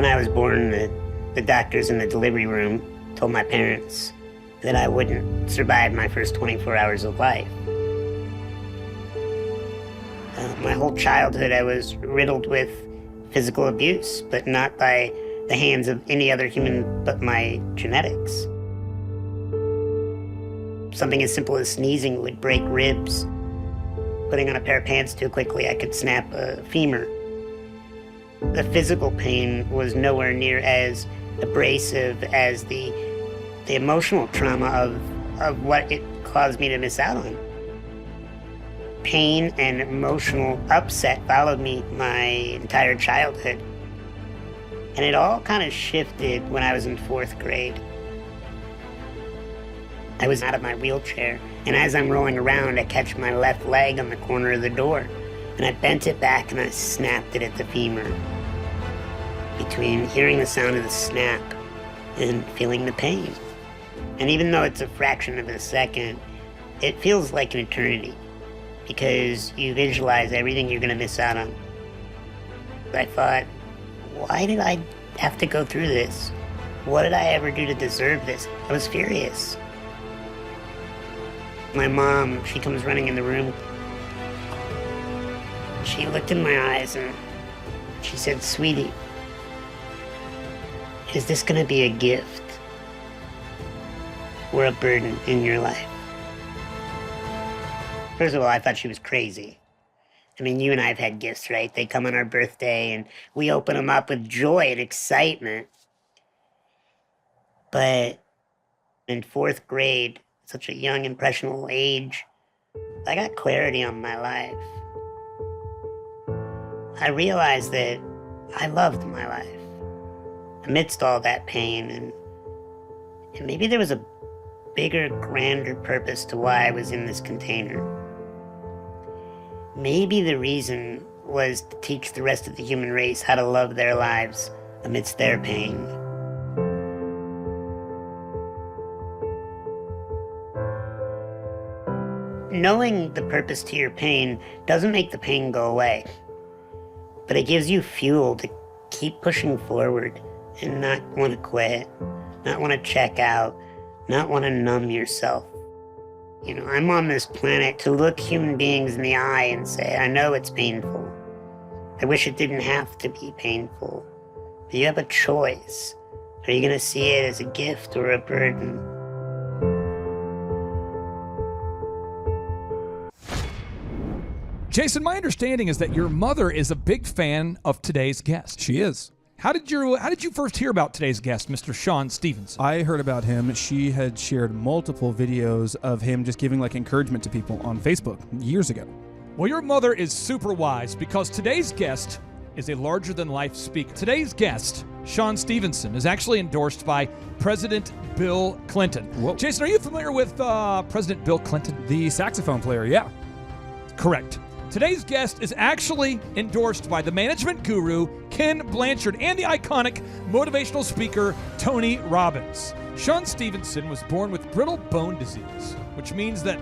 When I was born, the doctors in the delivery room told my parents that I wouldn't survive my first 24 hours of life. My whole childhood, I was riddled with physical abuse, but not by the hands of any other human but my genetics. Something as simple as sneezing would break ribs. Putting on a pair of pants too quickly, I could snap a femur. The physical pain was nowhere near as abrasive as the emotional trauma of what it caused me to miss out on. Pain and emotional upset followed me my entire childhood. And it all kind of shifted when I was in 4th grade. I was out of my wheelchair, and as I'm rolling around, I catch my left leg on the corner of the door, and I bent it back and I snapped it at the femur. Between hearing the sound of the snap and feeling the pain. And even though it's a fraction of a second, it feels like an eternity, because you visualize everything you're gonna miss out on. I thought, why did I have to go through this? What did I ever do to deserve this? I was furious. My mom, she comes running in the room. She looked in my eyes and she said, "Sweetie, is this gonna be a gift or a burden in your life?" First of all, I thought she was crazy. I mean, you and I have had gifts, right? They come on our birthday and we open them up with joy and excitement. But in 4th grade, such a young, impressionable age, I got clarity on my life. I realized that I loved my life amidst all that pain, and maybe there was a bigger, grander purpose to why I was in this container. Maybe the reason was to teach the rest of the human race how to love their lives amidst their pain. Knowing the purpose to your pain doesn't make the pain go away, but it gives you fuel to keep pushing forward and not want to quit, not want to check out, not want to numb yourself. You know, I'm on this planet to look human beings in the eye and say, I know it's painful. I wish it didn't have to be painful. But you have a choice. Are you going to see it as a gift or a burden? Jason, my understanding is that your mother is a big fan of today's guest. She is. How did you first hear about today's guest, Mr. Sean Stevenson? I heard about him. She had shared multiple videos of him just giving encouragement to people on Facebook years ago. Well, your mother is super wise, because today's guest is a larger-than-life speaker. Today's guest, Sean Stevenson, is actually endorsed by President Bill Clinton. Whoa. Jason, are you familiar with President Bill Clinton? The saxophone player, yeah. Correct. Today's guest is actually endorsed by the management guru, Ken Blanchard, and the iconic motivational speaker, Tony Robbins. Sean Stevenson was born with brittle bone disease, which means that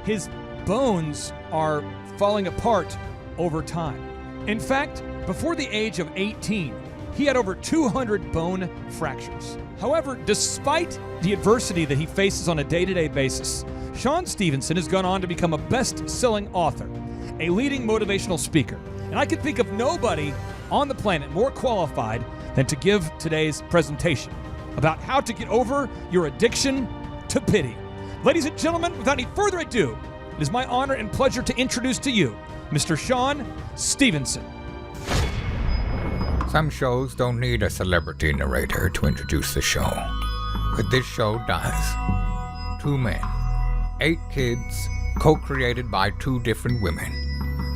his bones are falling apart over time. In fact, before the age of 18, he had over 200 bone fractures. However, despite the adversity that he faces on a day-to-day basis, Sean Stevenson has gone on to become a best-selling author, a leading motivational speaker. And I can think of nobody on the planet more qualified than to give today's presentation about how to get over your addiction to pity. Ladies and gentlemen, without any further ado, it is my honor and pleasure to introduce to you Mr. Sean Stevenson. Some shows don't need a celebrity narrator to introduce the show, but this show does. 2 men, 8 kids, co-created by 2 different women,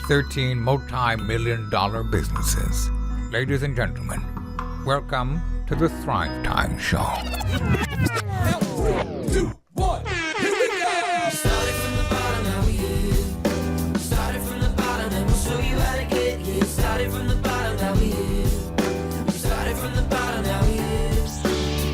13 multi-million-dollar businesses. Ladies and gentlemen, welcome to the Thrivetime Show. 3, 2, 1, here we go! Started from the bottom, now we here. Started from the bottom, and we'll show you how to get here. Started from the bottom, now we here. Started from the bottom, now we here.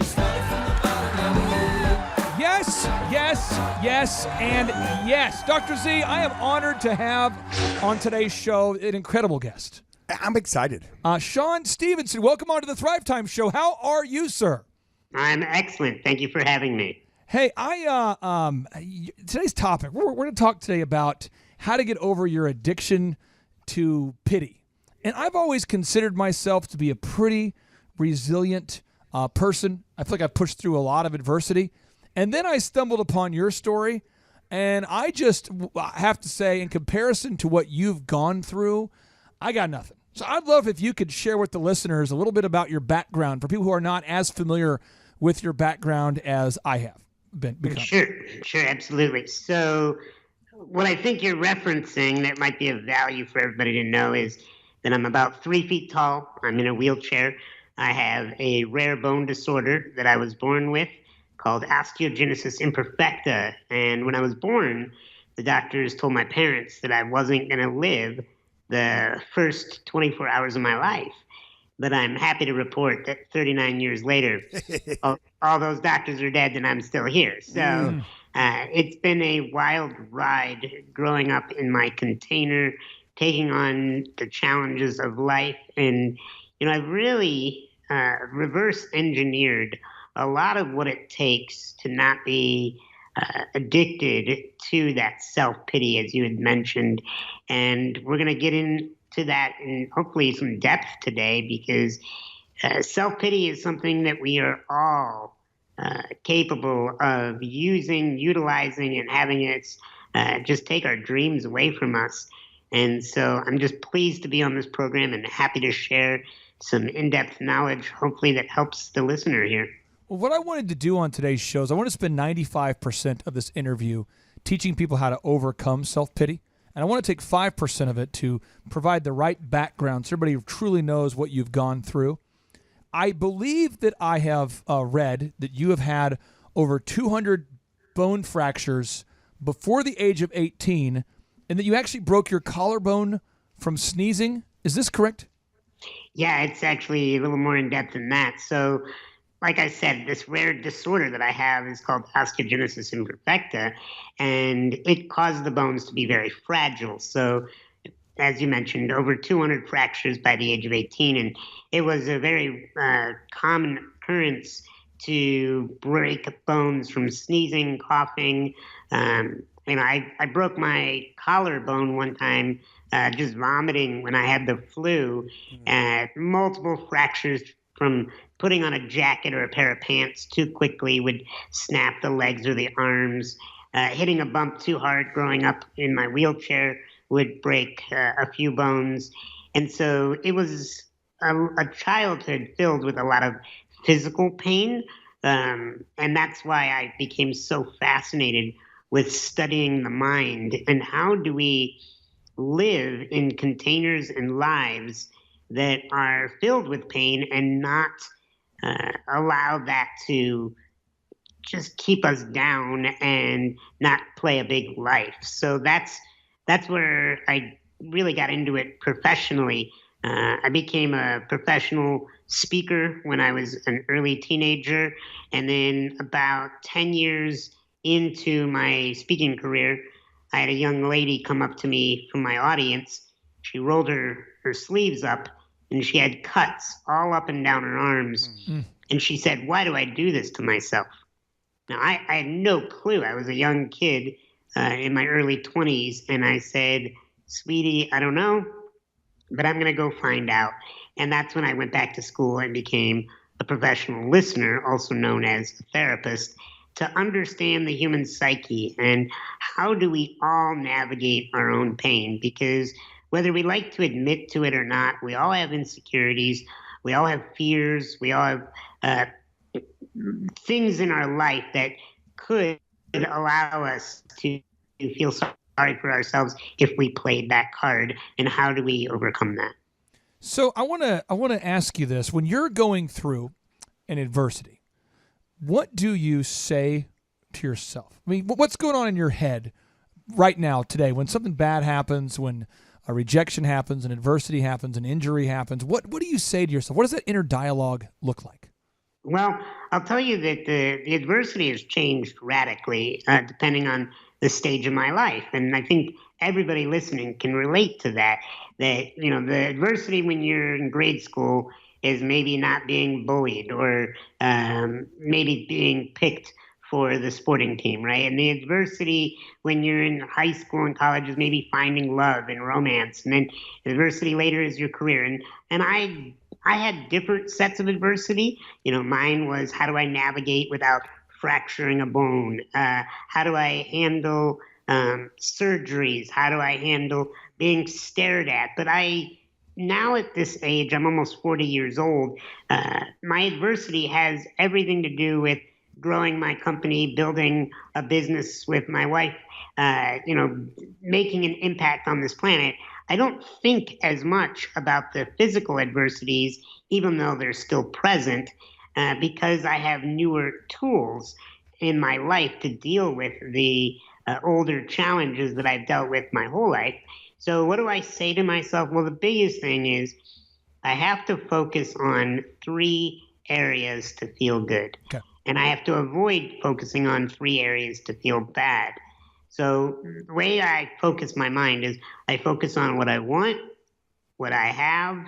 Started from the bottom, now we here. Yes, yes, yes, and yes. Dr. Z, I am honored to have on today's show an incredible guest. I'm excited. Sean Stevenson, welcome on to the Thrivetime Show. How are you, sir? I'm excellent. Thank you for having me. Hey, today's topic, we're going to talk today about how to get over your addiction to pity. And I've always considered myself to be a pretty resilient person. I feel like I've pushed through a lot of adversity. And then I stumbled upon your story, and I just have to say, in comparison to what you've gone through, I got nothing. So I'd love if you could share with the listeners a little bit about your background for people who are not as familiar with your background as I have become. Sure, absolutely. So what I think you're referencing that might be of value for everybody to know is that I'm about 3 feet tall. I'm in a wheelchair. I have a rare bone disorder that I was born with called osteogenesis imperfecta. And when I was born, the doctors told my parents that I wasn't going to live the first 24 hours of my life. But I'm happy to report that 39 years later, all those doctors are dead and I'm still here. So it's been a wild ride growing up in my container, taking on the challenges of life. And, I've really reverse engineered a lot of what it takes to not be addicted to that self-pity, as you had mentioned. And we're going to get into that in hopefully some depth today, because self-pity is something that we are all capable of using, utilizing, and having it just take our dreams away from us. And so I'm just pleased to be on this program and happy to share some in-depth knowledge, hopefully that helps the listener here. Well, what I wanted to do on today's show is I want to spend 95% of this interview teaching people how to overcome self-pity. And I want to take 5% of it to provide the right background so everybody truly knows what you've gone through. I believe that I have read that you have had over 200 bone fractures before the age of 18, and that you actually broke your collarbone from sneezing. Is this correct? Yeah, it's actually a little more in-depth than that. So, like I said, this rare disorder that I have is called osteogenesis imperfecta, and it causes the bones to be very fragile. So, as you mentioned, over 200 fractures by the age of 18, and it was a very common occurrence to break bones from sneezing, coughing. I broke my collarbone one time just vomiting when I had the flu. Multiple fractures from putting on a jacket or a pair of pants too quickly would snap the legs or the arms. Hitting a bump too hard growing up in my wheelchair would break a few bones. And so it was a childhood filled with a lot of physical pain. And that's why I became so fascinated with studying the mind and how do we live in containers and lives that are filled with pain and not allow that to just keep us down and not play a big life. So that's where I really got into it professionally. I became a professional speaker when I was an early teenager, and then about 10 years into my speaking career, I had a young lady come up to me from my audience. She rolled her sleeves up, and she had cuts all up and down her arms. Mm-hmm. And she said, "Why do I do this to myself?" Now, I had no clue. I was a young kid in my early 20s, and I said, "Sweetie, I don't know, but I'm going to go find out." And that's when I went back to school and became a professional listener, also known as a therapist, to understand the human psyche and how do we all navigate our own pain. Because whether we like to admit to it or not, we all have insecurities, we all have fears, we all have things in our life that could allow us to feel sorry for ourselves if we played that card. And how do we overcome that? So I want to ask you this. When you're going through an adversity, what do you say to yourself? I mean, what's going on in your head right now today when something bad happens, when a rejection happens, an adversity happens, an injury happens? What do you say to yourself? What does that inner dialogue look like? Well, I'll tell you that the adversity has changed radically depending on the stage of my life. And I think everybody listening can relate to that. That, the adversity when you're in grade school is maybe not being bullied or maybe being picked for the sporting team, right? And the adversity when you're in high school and college is maybe finding love and romance. And then adversity later is your career. And I had different sets of adversity. Mine was, how do I navigate without fracturing a bone? How do I handle surgeries? How do I handle being stared at? But now at this age, I'm almost 40 years old. My adversity has everything to do with growing my company, building a business with my wife, making an impact on this planet. I don't think as much about the physical adversities, even though they're still present, because I have newer tools in my life to deal with the older challenges that I've dealt with my whole life. So what do I say to myself? Well, the biggest thing is I have to focus on 3 areas to feel good. Okay. And I have to avoid focusing on 3 areas to feel bad. So the way I focus my mind is I focus on what I want, what I have,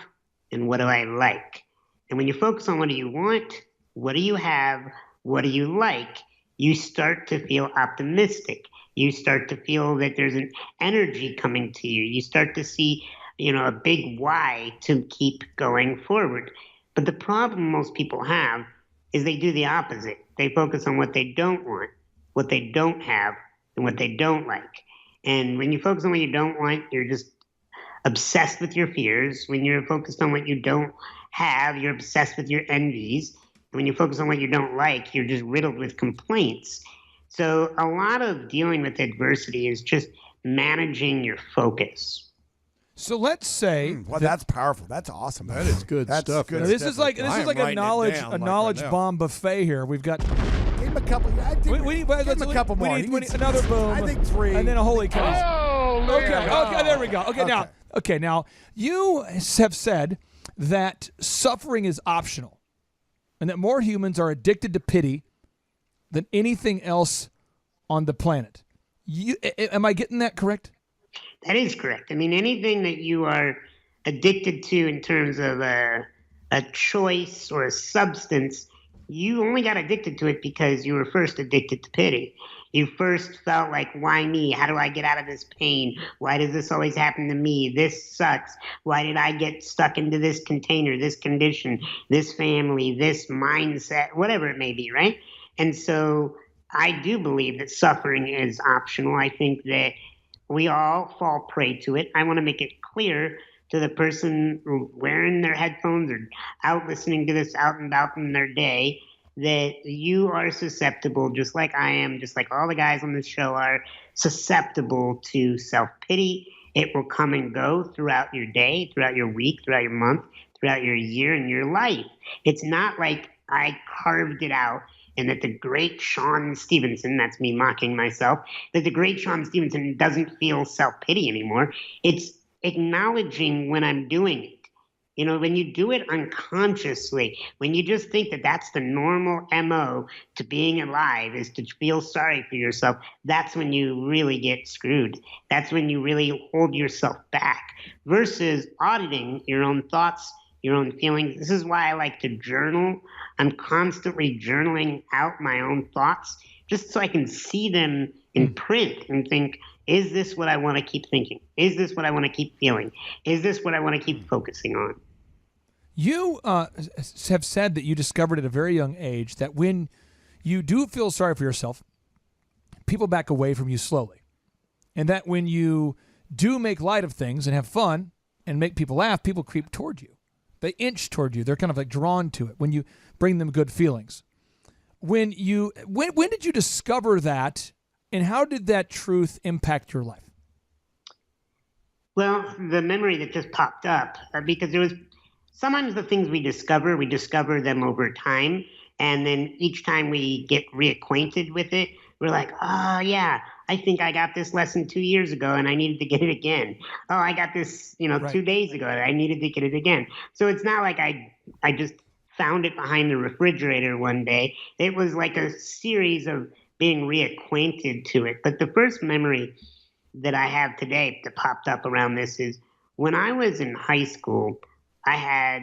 and what do I like. And when you focus on what do you want, what do you have, what do you like, you start to feel optimistic. You start to feel that there's an energy coming to you. You start to see, a big why to keep going forward. But the problem most people have is they do the opposite. They focus on what they don't want, what they don't have, and what they don't like. And when you focus on what you don't want, you're just obsessed with your fears. When you're focused on what you don't have, you're obsessed with your envies. And when you focus on what you don't like, you're just riddled with complaints. So a lot of dealing with adversity is just managing your focus. So let's say well, that's powerful. That's awesome. That is good stuff. Good. Now, this is like a knowledge now. bomb buffet here. We've got Give him a couple. I think we need give him a couple more. We need another boom. I think 3. And then a holy cow. Oh, Okay, there we go. Okay, now you have said that suffering is optional, and that more humans are addicted to pity than anything else on the planet. Am I getting that correct? That is correct. I mean, anything that you are addicted to in terms of a choice or a substance, you only got addicted to it because you were first addicted to pity. You first felt like, why me? How do I get out of this pain? Why does this always happen to me? This sucks. Why did I get stuck into this container, this condition, this family, this mindset, whatever it may be, right? And so I do believe that suffering is optional. I think that we all fall prey to it. I want to make it clear to the person wearing their headphones or out listening to this out and about in their day that you are susceptible, just like I am, just like all the guys on this show are susceptible to self-pity. It will come and go throughout your day, throughout your week, throughout your month, throughout your year and your life. It's not like I carved it out and that the great Sean Stevenson, that's me mocking myself, that the great Sean Stevenson doesn't feel self-pity anymore. It's acknowledging when I'm doing it. When you do it unconsciously, when you just think that that's the normal MO to being alive is to feel sorry for yourself, that's when you really get screwed. That's when you really hold yourself back versus auditing your own thoughts, your own feelings. This is why I like to journal. I'm constantly journaling out my own thoughts just so I can see them in print and think, is this what I want to keep thinking? Is this what I want to keep feeling? Is this what I want to keep focusing on? You have said that you discovered at a very young age that when you do feel sorry for yourself, people back away from you slowly. And that when you do make light of things and have fun and make people laugh, people creep toward you. They inch toward you. They're kind of like drawn to it when you bring them good feelings. When did you discover that, and how did that truth impact your life? Well, the memory that just popped up, because there was sometimes the things we discover them over time, and then each time we get reacquainted with it, we're like, oh yeah, I think I got this lesson 2 years ago and I needed to get it again. Oh, I got this, Right. 2 days ago and I needed to get it again. So it's not like I just found it behind the refrigerator one day. It was like a series of being reacquainted to it. But the first memory that I have today that popped up around this is when I was in high school, I had,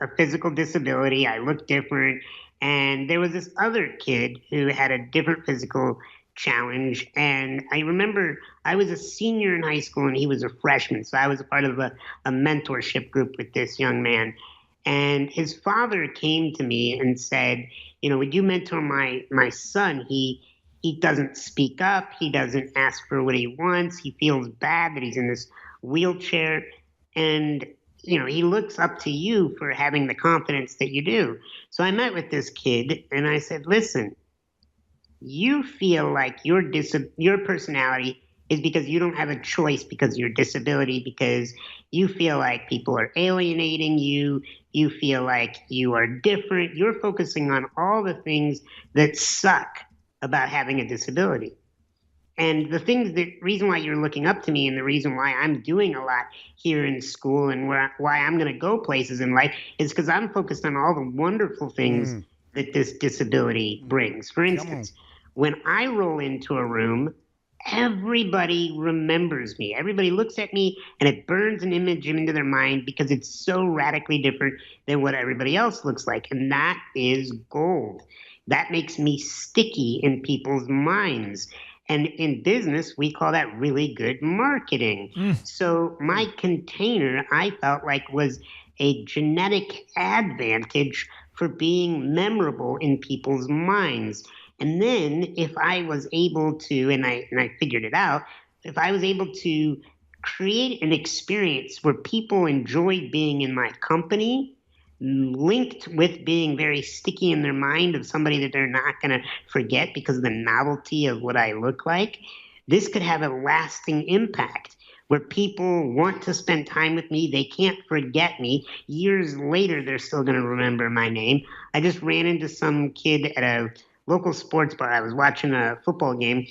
a physical disability. I looked different. And there was this other kid who had a different physical challenge. And I remember I was a senior in high school and he was a freshman. So I was a part of a mentorship group with this young man. And his father came to me and said, would you mentor my son? He doesn't speak up. He doesn't ask for what he wants. He feels bad that he's in this wheelchair. And he looks up to you for having the confidence that you do. So I met with this kid and I said, listen, you feel like your personality is because you don't have a choice because of your disability, because you feel like people are alienating you. You feel like you are different. You're focusing on all the things that suck about having a disability. And the reason why you're looking up to me and the reason why I'm doing a lot here in school and why I'm going to go places in life is because I'm focused on all the wonderful things that this disability brings. For instance, when I roll into a room, everybody remembers me. Everybody looks at me and it burns an image into their mind because it's so radically different than what everybody else looks like. And that is gold. That makes me sticky in people's minds. And in business, we call that really good marketing. So my container, I felt like, was a genetic advantage for being memorable in people's minds. And then if I was able to, and I figured it out, if I was able to create an experience where people enjoyed being in my company, linked with being very sticky in their mind of somebody that they're not going to forget because of the novelty of what I look like, this could have a lasting impact where people want to spend time with me. They can't forget me. Years later, they're still going to remember my name. I just ran into some kid at a local sports bar. I was watching a football game,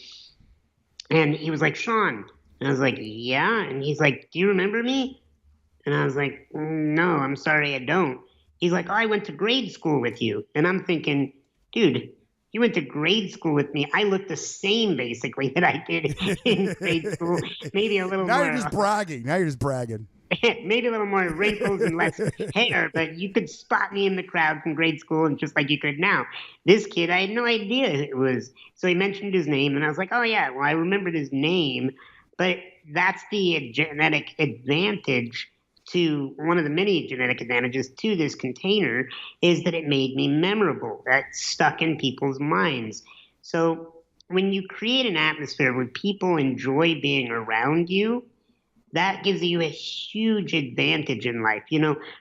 and he was like, Sean. And I was like, yeah. And he's like, do you remember me? And I was like, no, I'm sorry, I don't. He's like, oh, I went to grade school with you. And I'm thinking, dude, you went to grade school with me. I look the same, basically, that I did in grade school. Maybe a little Now more. you're just bragging. Maybe a little more wrinkles and less hair, but you could spot me in the crowd from grade school and just like you could now. This kid, I had no idea it was. So he mentioned his name, and I was like, oh, yeah, well, I remembered his name. But that's the genetic advantage to one of the many genetic advantages to this container is that it made me memorable. That stuck in people's minds. So when you create an atmosphere where people enjoy being around you, that gives you a huge advantage in life.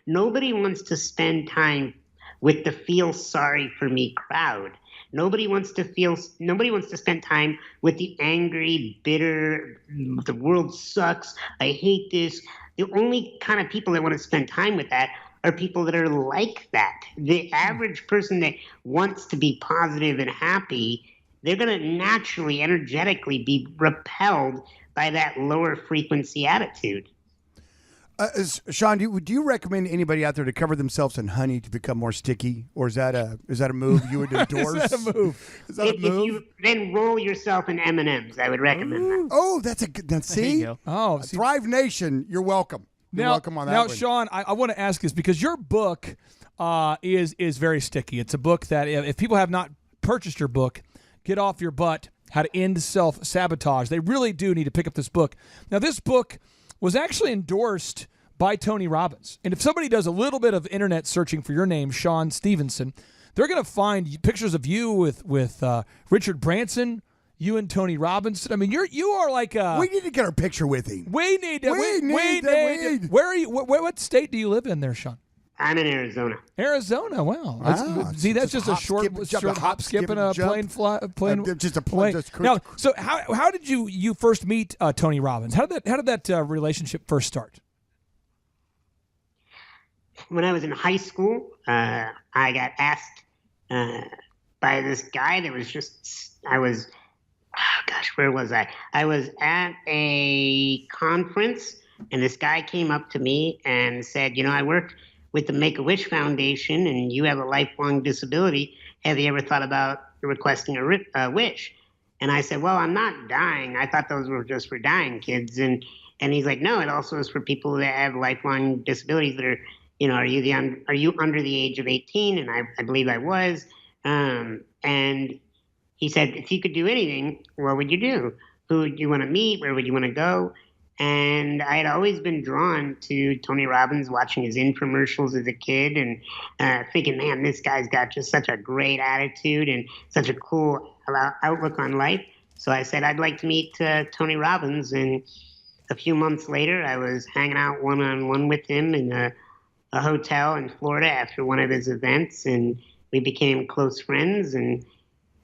Nobody wants to spend time with the feel sorry for me crowd. Nobody wants to spend time with the angry, bitter, the world sucks, I hate this. The only kind of people that want to spend time with that are people that are like that. The average person that wants to be positive and happy, they're going to naturally, energetically be repelled by that lower frequency attitude. Sean, do you recommend anybody out there to cover themselves in honey to become more sticky, or is that a move you would endorse? Is that a move? If you then roll yourself in M&Ms, I would recommend that. Oh, that's a good. See, Oh, see, Thrive Nation, you're welcome. You're welcome on that now, one. Sean, I want to ask this because your book is very sticky. It's a book that if people have not purchased your book, get off your butt. How to End Self-Sabotage. They really do need to pick up this book. Now, this book was actually endorsed by Tony Robbins. And if somebody does a little bit of internet searching for your name, Sean Stevenson, they're going to find pictures of you with Richard Branson, you and Tony Robbins. I mean, you are like a... We need to get our picture with him. We need to... Where are you? What state do you live in there, Sean? I'm in Arizona. Arizona, wow. Wow. See, that's just a short hop, skip, and a plane. Just a plane. Now, so how did you first meet Tony Robbins? How did that relationship first start? When I was in high school, I got asked by this guy that was where was I? I was at a conference, and this guy came up to me and said, I work with the Make-A-Wish Foundation, and you have a lifelong disability. Have you ever thought about requesting a wish. And I said, well, I'm not dying. I thought those were just for dying kids. And he's like, no, it also is for people that have lifelong disabilities that are, are you under the age of 18? And I believe I was. And he said, if you could do anything, what would you do? Who would you want to meet? Where would you want to go? And I had always been drawn to Tony Robbins, watching his infomercials as a kid and thinking, man, this guy's got just such a great attitude and such a cool outlook on life. So I said, I'd like to meet Tony Robbins. And a few months later, I was hanging out one-on-one with him in a hotel in Florida after one of his events. And we became close friends. And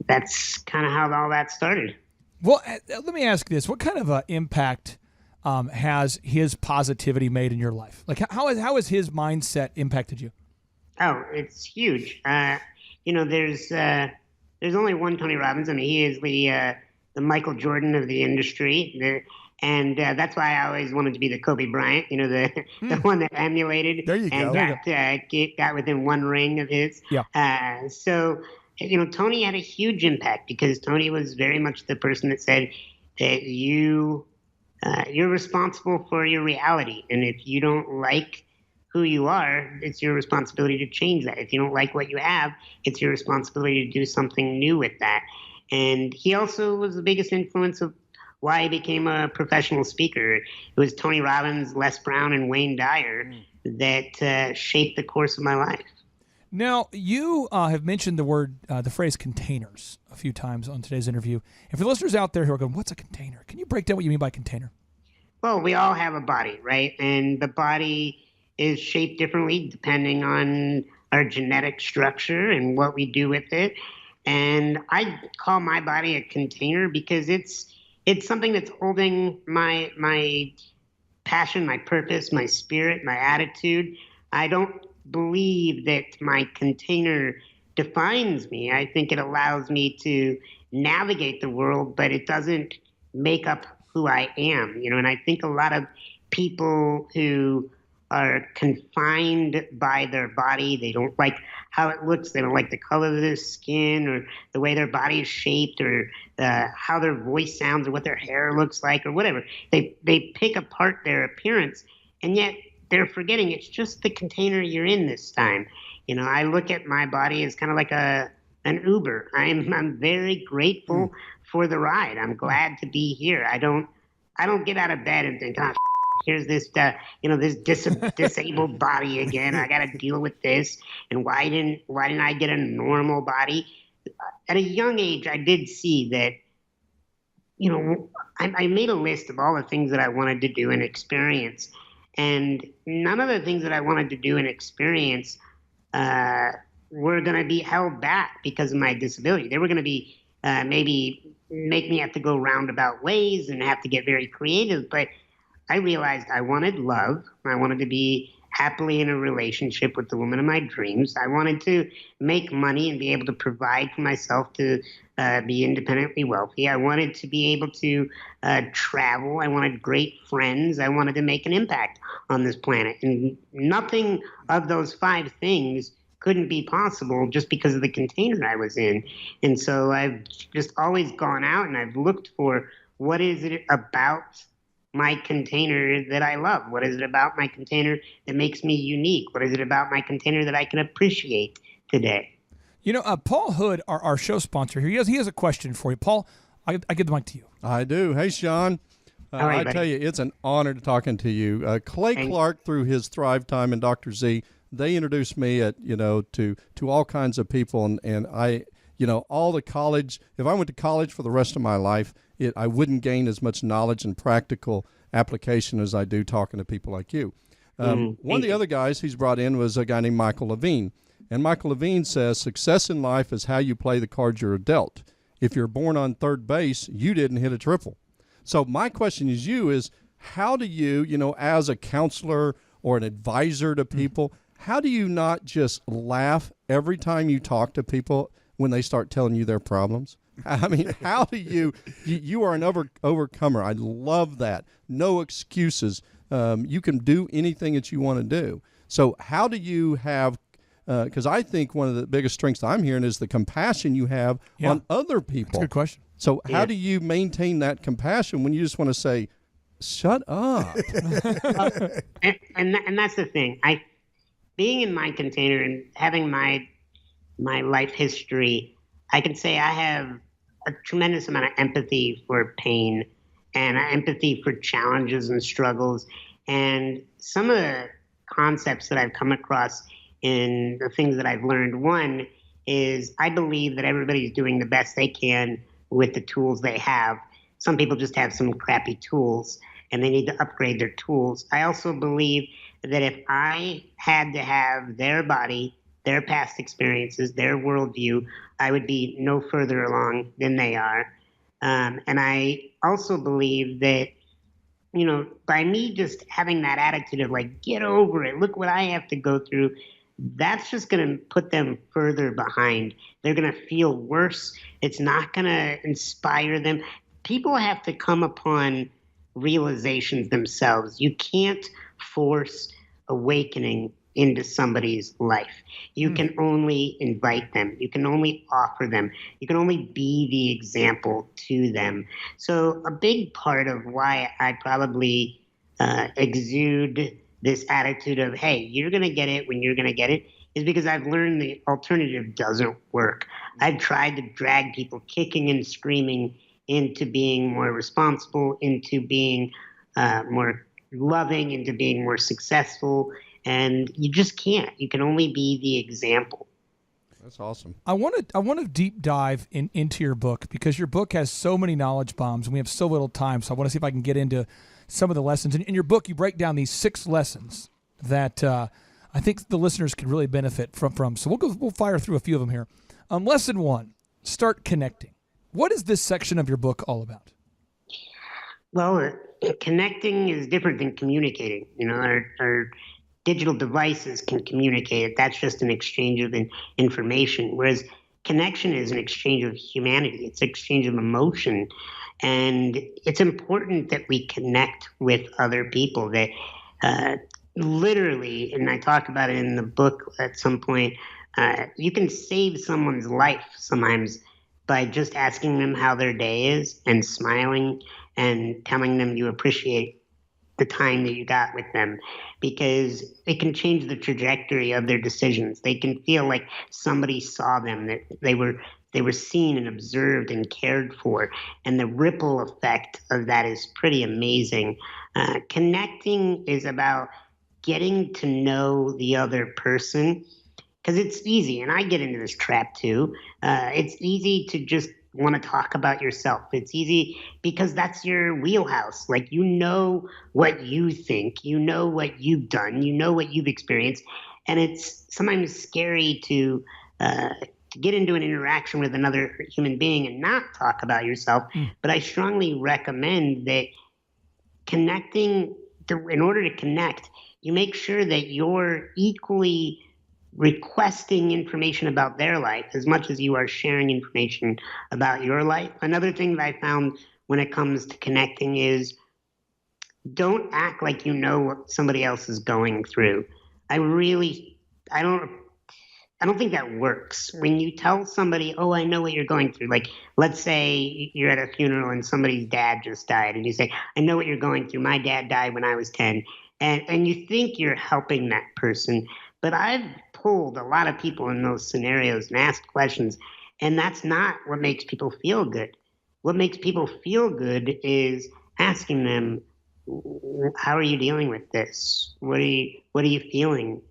that's kind of how all that started. Well, let me ask this. What kind of impact has his positivity made in your life? Like, how has his mindset impacted you? Oh, it's huge. There's only one Tony Robbins. I mean, he is the Michael Jordan of the industry. And that's why I always wanted to be the Kobe Bryant, the one that emulated. There you go. And got within one ring of his. Yeah. So, Tony had a huge impact because Tony was very much the person that said that you're responsible for your reality. And if you don't like who you are, it's your responsibility to change that. If you don't like what you have, it's your responsibility to do something new with that. And he also was the biggest influence of why I became a professional speaker. It was Tony Robbins, Les Brown, and Wayne Dyer that shaped the course of my life. Now, you have mentioned the phrase containers a few times on today's interview. And for the listeners out there who are going, what's a container? Can you break down what you mean by container? Well, we all have a body, right? And the body is shaped differently depending on our genetic structure and what we do with it. And I call my body a container because it's something that's holding my passion, my purpose, my spirit, my attitude. I don't believe that my container defines me. I think it allows me to navigate the world, but it doesn't make up who I am, and I think a lot of people who are confined by their body, they don't like how it looks, they don't like the color of their skin or the way their body is shaped or how their voice sounds or what their hair looks like or whatever. They pick apart their appearance, and yet they're forgetting it's just the container you're in this time. I look at my body as kind of like an Uber. I'm very grateful for the ride. I'm glad to be here. I don't get out of bed and think, here's this this disabled body again. I got to deal with this. And why didn't I get a normal body? At a young age, I did see that. I made a list of all the things that I wanted to do and experience. And none of the things that I wanted to do and experience were going to be held back because of my disability. They were going to be maybe make me have to go roundabout ways and have to get very creative. But I realized I wanted love. I wanted to be happily in a relationship with the woman of my dreams. I wanted to make money and be able to provide for myself to be independently wealthy. I wanted to be able to travel. I wanted great friends. I wanted to make an impact on this planet. And nothing of those 5 things couldn't be possible just because of the container I was in. And so I've just always gone out and I've looked for what is it about my container that I love? What is it about my container that makes me unique? What is it about my container that I can appreciate today? Paul Hood, our show sponsor here, he has a question for you. Paul, I give the mic to you. I do. Hey, Sean. All right, I tell you, it's an honor to talking to you. Clay Clark, through his Thrivetime and Dr. Z, they introduced me to all kinds of people, and I, all the college. If I went to college for the rest of my life, I wouldn't gain as much knowledge and practical application as I do talking to people like you. One of the other guys he's brought in was a guy named Michael Levine. And Michael Levine says, success in life is how you play the cards you're dealt. If you're born on third base, you didn't hit a triple. So my question is how do you, as a counselor or an advisor to people, how do you not just laugh every time you talk to people when they start telling you their problems? I mean, how do you are an overcomer. I love that. No excuses. You can do anything that you want to do. So how do you have Because I think one of the biggest strengths I'm hearing is the compassion you have on other people. That's a good question. So how do you maintain that compassion when you just want to say, shut up? And that's the thing. Being in my container and having my life history, I can say I have a tremendous amount of empathy for pain and empathy for challenges and struggles. And some of the concepts that I've come across in the things that I've learned, one is I believe that everybody's doing the best they can with the tools they have. Some people just have some crappy tools and they need to upgrade their tools. I also believe that if I had to have their body, their past experiences, their worldview, I would be no further along than they are. And I also believe that, you know, by me just having that attitude of like, get over it, look what I have to go through, that's just going to put them further behind. They're going to feel worse. It's not going to inspire them. People have to come upon realizations themselves. You can't force awakening into somebody's life. You can only invite them. You can only offer them. You can only be the example to them. So a big part of why I probably exude this attitude of, hey, you're going to get it when you're going to get it, is because I've learned the alternative doesn't work. I've tried to drag people kicking and screaming into being more responsible, into being more loving, into being more successful, and you just can't. You can only be the example. That's awesome. I want to deep dive into your book because your book has so many knowledge bombs and we have so little time. So I want to see if I can get into some of the lessons. In your book, you break down these 6 lessons that I think the listeners can really benefit from. So we'll fire through a few of them here. Lesson 1, start connecting. What is this section of your book all about? Well, connecting is different than communicating. You know, our digital devices can communicate. That's just an exchange of information, whereas connection is an exchange of humanity. It's an exchange of emotion. And it's important that we connect with other people, that literally, and I talk about it in the book at some point, you can save someone's life sometimes by just asking them how their day is and smiling and telling them you appreciate the time that you got with them, because it can change the trajectory of their decisions. They can feel like somebody saw them, that they were seen and observed and cared for, and the ripple effect of that is pretty amazing. Connecting is about getting to know the other person, because it's easy, and I get into this trap too. It's easy to just want to talk about yourself. It's easy because that's your wheelhouse. Like, you know what you think, you know what you've done, you know what you've experienced, and it's sometimes scary to get into an interaction with another human being and not talk about yourself. But I strongly recommend that connecting, in order to connect, you make sure that you're equally requesting information about their life as much as you are sharing information about your life. Another thing that I found when it comes to connecting is don't act like you know what somebody else is going through. I don't think that works. When you tell somebody, oh, I know what you're going through, like let's say you're at a funeral and somebody's dad just died and you say, I know what you're going through. My dad died when I was 10. And you think you're helping that person. But I've pulled a lot of people in those scenarios and asked questions, and that's not what makes people feel good. What makes people feel good is asking them, how are you dealing with this? What are you feeling?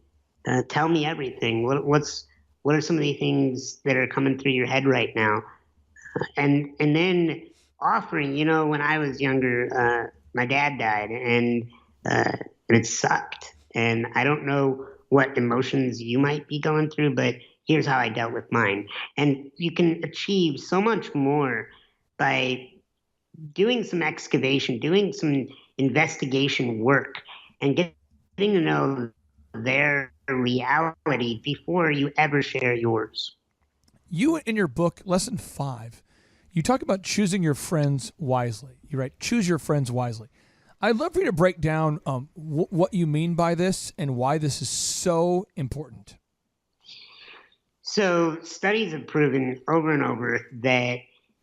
Tell me everything. What are some of the things that are coming through your head right now? And then offering, you know, when I was younger, my dad died, and it sucked. And I don't know what emotions you might be going through, but here's how I dealt with mine. And you can achieve so much more by doing some excavation, doing some investigation work, and getting to know their reality before you ever share yours. You, in your book, Lesson 5, you talk about choosing your friends wisely. You write, choose your friends wisely. I'd love for you to break down what you mean by this and why this is so important. So studies have proven over and over that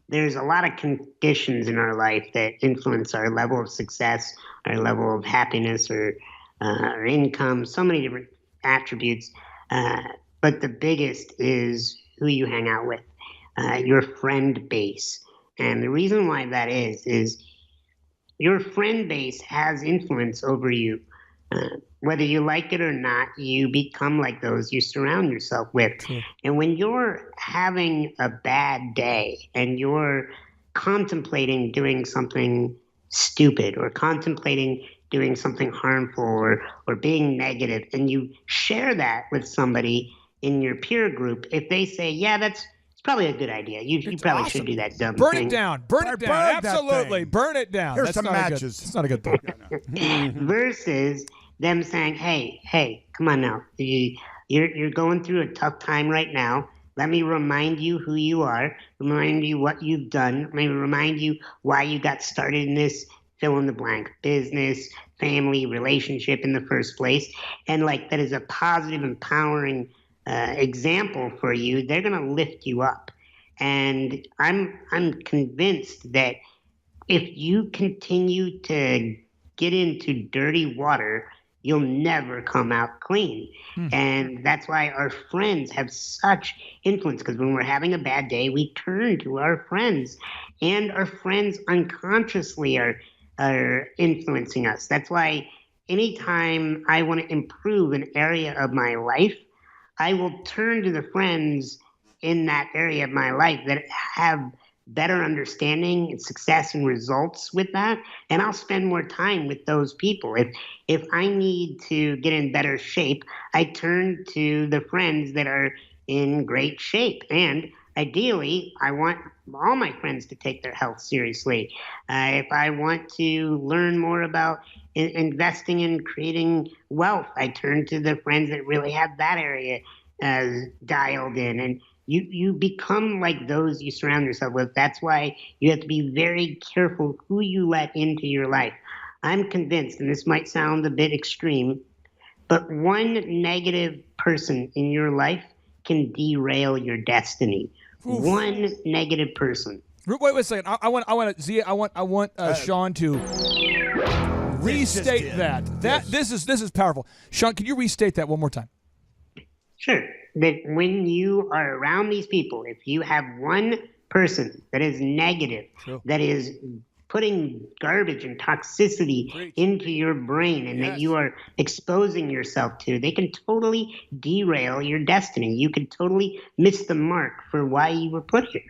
there's a lot of conditions in our life that influence our level of success, our level of happiness, or our income, so many different attributes. But the biggest is who you hang out with, your friend base. And the reason why that is your friend base has influence over you. Whether you like it or not, you become like those you surround yourself with. And when you're having a bad day and you're contemplating doing something stupid or contemplating doing something harmful or being negative, and you share that with somebody in your peer group, if they say, yeah, it's probably a good idea. You probably should do that dumb Burn thing. it down. Burn it down. Burn that Absolutely. thing. Burn it down. Here's That's some not a good- matches. It's not a good thing. Versus them saying, hey, come on now. You're going through a tough time right now. Let me remind you who you are, remind you what you've done, let me remind you why you got started in this fill in the blank business, family, relationship in the first place. And like that is a positive, empowering example for you. They're going to lift you up. And I'm convinced that if you continue to get into dirty water, you'll never come out clean. And that's why our friends have such influence, because when we're having a bad day, we turn to our friends, and our friends unconsciously are influencing us. That's why anytime I want to improve an area of my life, I will turn to the friends in that area of my life that have better understanding and success and results with that, and I'll spend more time with those people. If I need to get in better shape, I turn to the friends that are in great shape. And ideally, I want all my friends to take their health seriously. If I want to learn more about investing and creating wealth, I turn to the friends that really have that area dialed in. And you become like those you surround yourself with. That's why you have to be very careful who you let into your life. I'm convinced, and this might sound a bit extreme, but one negative person in your life can derail your destiny. Oof. One negative person. Wait a second. I want Sean to restate that. This is powerful. Sean, can you restate that one more time? Sure. That when you are around these people, if you have one person that is negative, that is putting garbage and toxicity into your brain and that you are exposing yourself to, they can totally derail your destiny. You can totally miss the mark for why you were put here.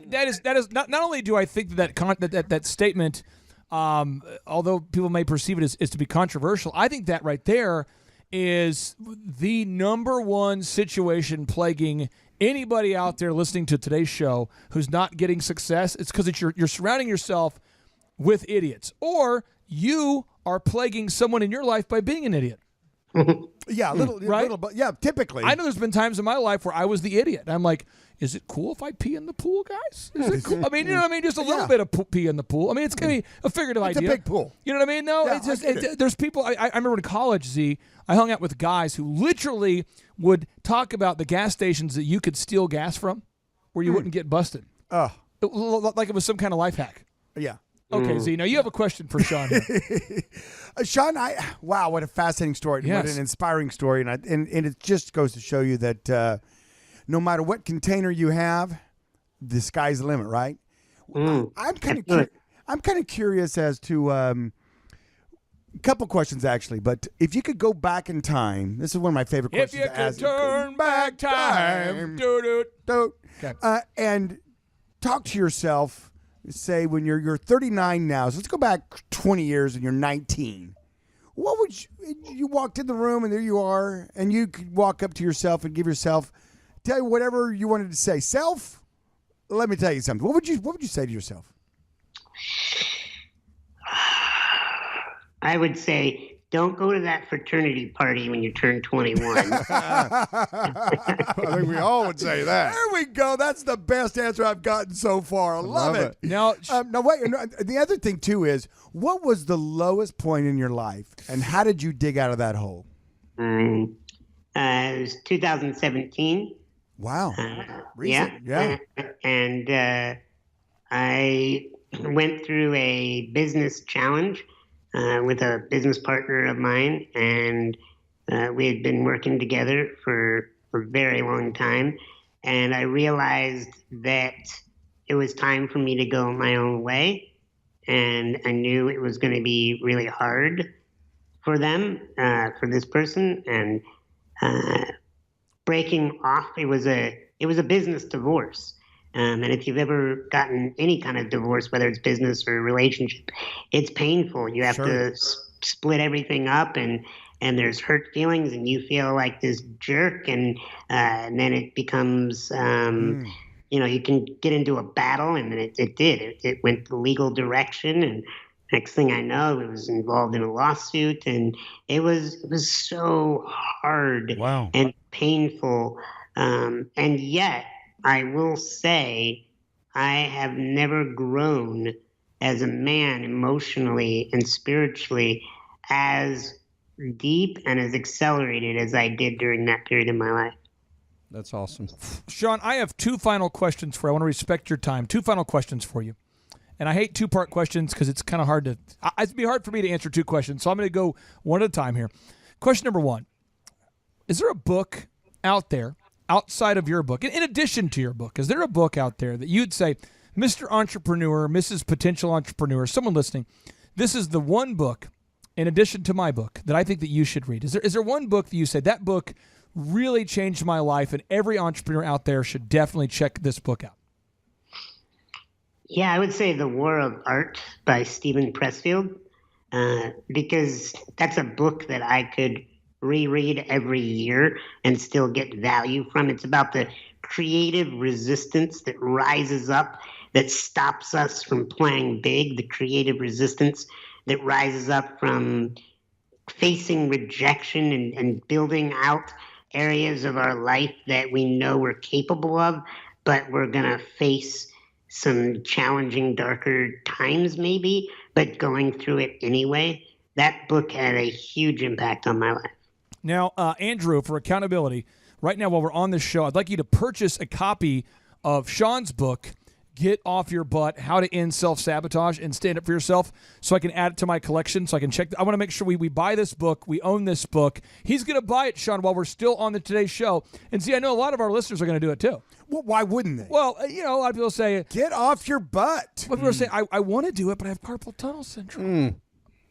That is not only do I think that statement, although people may perceive it as to be controversial, I think that right there is the number one situation plaguing anybody out there listening to today's show who's not getting success. It's because you're surrounding yourself with idiots, or you are plaguing someone in your life by being an idiot. Yeah, typically. I know there's been times in my life where I was the idiot. I'm like, is it cool if I pee in the pool, guys? Is it cool? I mean, you know what I mean? Just a little bit of pee in the pool. I mean, it's going to be a figurative idea. It's a big pool. You know what I mean? No, Yeah, it's just, there's people, I remember in college, Z, I hung out with guys who literally would talk about the gas stations that you could steal gas from where you wouldn't get busted. Like it was some kind of life hack. Yeah. Okay, Z, now you have a question for Sean here. Sean, wow, what a fascinating story. Yes. What an inspiring story. And it just goes to show you that no matter what container you have, the sky's the limit, right? I'm kind of curious as to a couple questions, actually. But if you could go back in time, this is one of my favorite If questions you to could ask. turn back time, do-do. Okay. And talk to yourself, say when you're 39 now. So let's go back 20 years and you're 19. What would you walked in the room and there you are, and you could walk up to yourself and tell you whatever you wanted to say. Self, let me tell you something. What would you say to yourself? I would say, don't go to that fraternity party when you turn 21. I think we all would say that. There we go. That's the best answer I've gotten so far. I love it. Now, No, wait. The other thing, too, is what was the lowest point in your life, and how did you dig out of that hole? It was 2017. Wow. Yeah. Recent, yeah. And I went through a business challenge with a business partner of mine, and we had been working together for a very long time. And I realized that it was time for me to go my own way. And I knew it was going to be really hard for them, for this person. And breaking off, it was a business divorce. And if you've ever gotten any kind of divorce, whether it's business or relationship, it's painful. You have to split everything up, and there's hurt feelings, and you feel like this jerk, and then it becomes, you can get into a battle, and then it did. It went the legal direction, and next thing I know, it was involved in a lawsuit, and it was so hard and painful. And yet, I will say, I have never grown as a man emotionally and spiritually as deep and as accelerated as I did during that period in my life. That's awesome. Sean, I have two final questions for you. I want to respect your time. Two final questions for you. And I hate two-part questions because it's kind of hard to – it'd be hard for me to answer two questions, so I'm going to go one at a time here. Question number one, is there a book out there outside of your book, in addition to your book, is there a book out there that you'd say, Mr. Entrepreneur, Mrs. Potential Entrepreneur, someone listening, this is the one book, in addition to my book, that I think that you should read? Is there one book that you say, that book really changed my life, and every entrepreneur out there should definitely check this book out? Yeah, I would say The War of Art by Stephen Pressfield, because that's a book that I could reread every year and still get value from. It's about the creative resistance that rises up, that stops us from playing big, the creative resistance that rises up from facing rejection and building out areas of our life that we know we're capable of, but we're going to face some challenging, darker times maybe, but going through it anyway. That book had a huge impact on my life. Now, Andrew, for accountability, right now while we're on this show, I'd like you to purchase a copy of Sean's book, Get Off Your Butt, How to End Self-Sabotage and Stand Up for Yourself, so I can add it to my collection, so I can check. I want to make sure we buy this book, we own this book. He's going to buy it, Sean, while we're still on today's show. And see, I know a lot of our listeners are going to do it too. Well, why wouldn't they? Well, a lot of people say, get off your butt. People say, I want to do it, but I have carpal tunnel syndrome.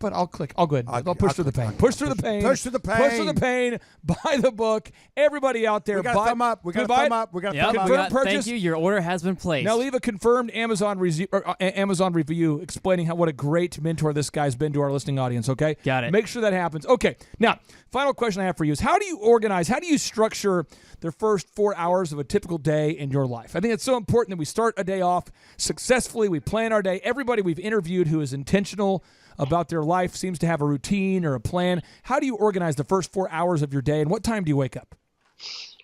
But I'll go ahead. I'll push through the pain. Push through the pain. Push through the pain. Push through the pain. Buy the book. Everybody out there, we got a thumb up. We got a thumb up. We got a thumb up. Purchase. Thank you. Your order has been placed. Now leave a confirmed Amazon review explaining what a great mentor this guy's been to our listening audience. Okay, got it. Make sure that happens. Okay. Now, final question I have for you is: how do you organize? How do you structure the first 4 hours of a typical day in your life? I think it's so important that we start a day off successfully. We plan our day. Everybody we've interviewed who is intentional about their life seems to have a routine or a plan. How do you organize the first 4 hours of your day, and what time do you wake up?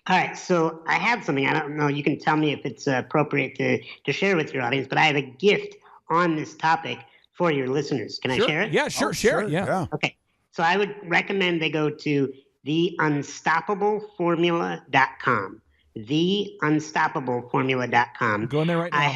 All right, so I have something. I don't know. You can tell me if it's appropriate to share with your audience, but I have a gift on this topic for your listeners. Can I share it? Yeah, sure. Share it. Yeah. Okay. So I would recommend they go to theunstoppableformula.com. Theunstoppableformula.com. Go in there right now. I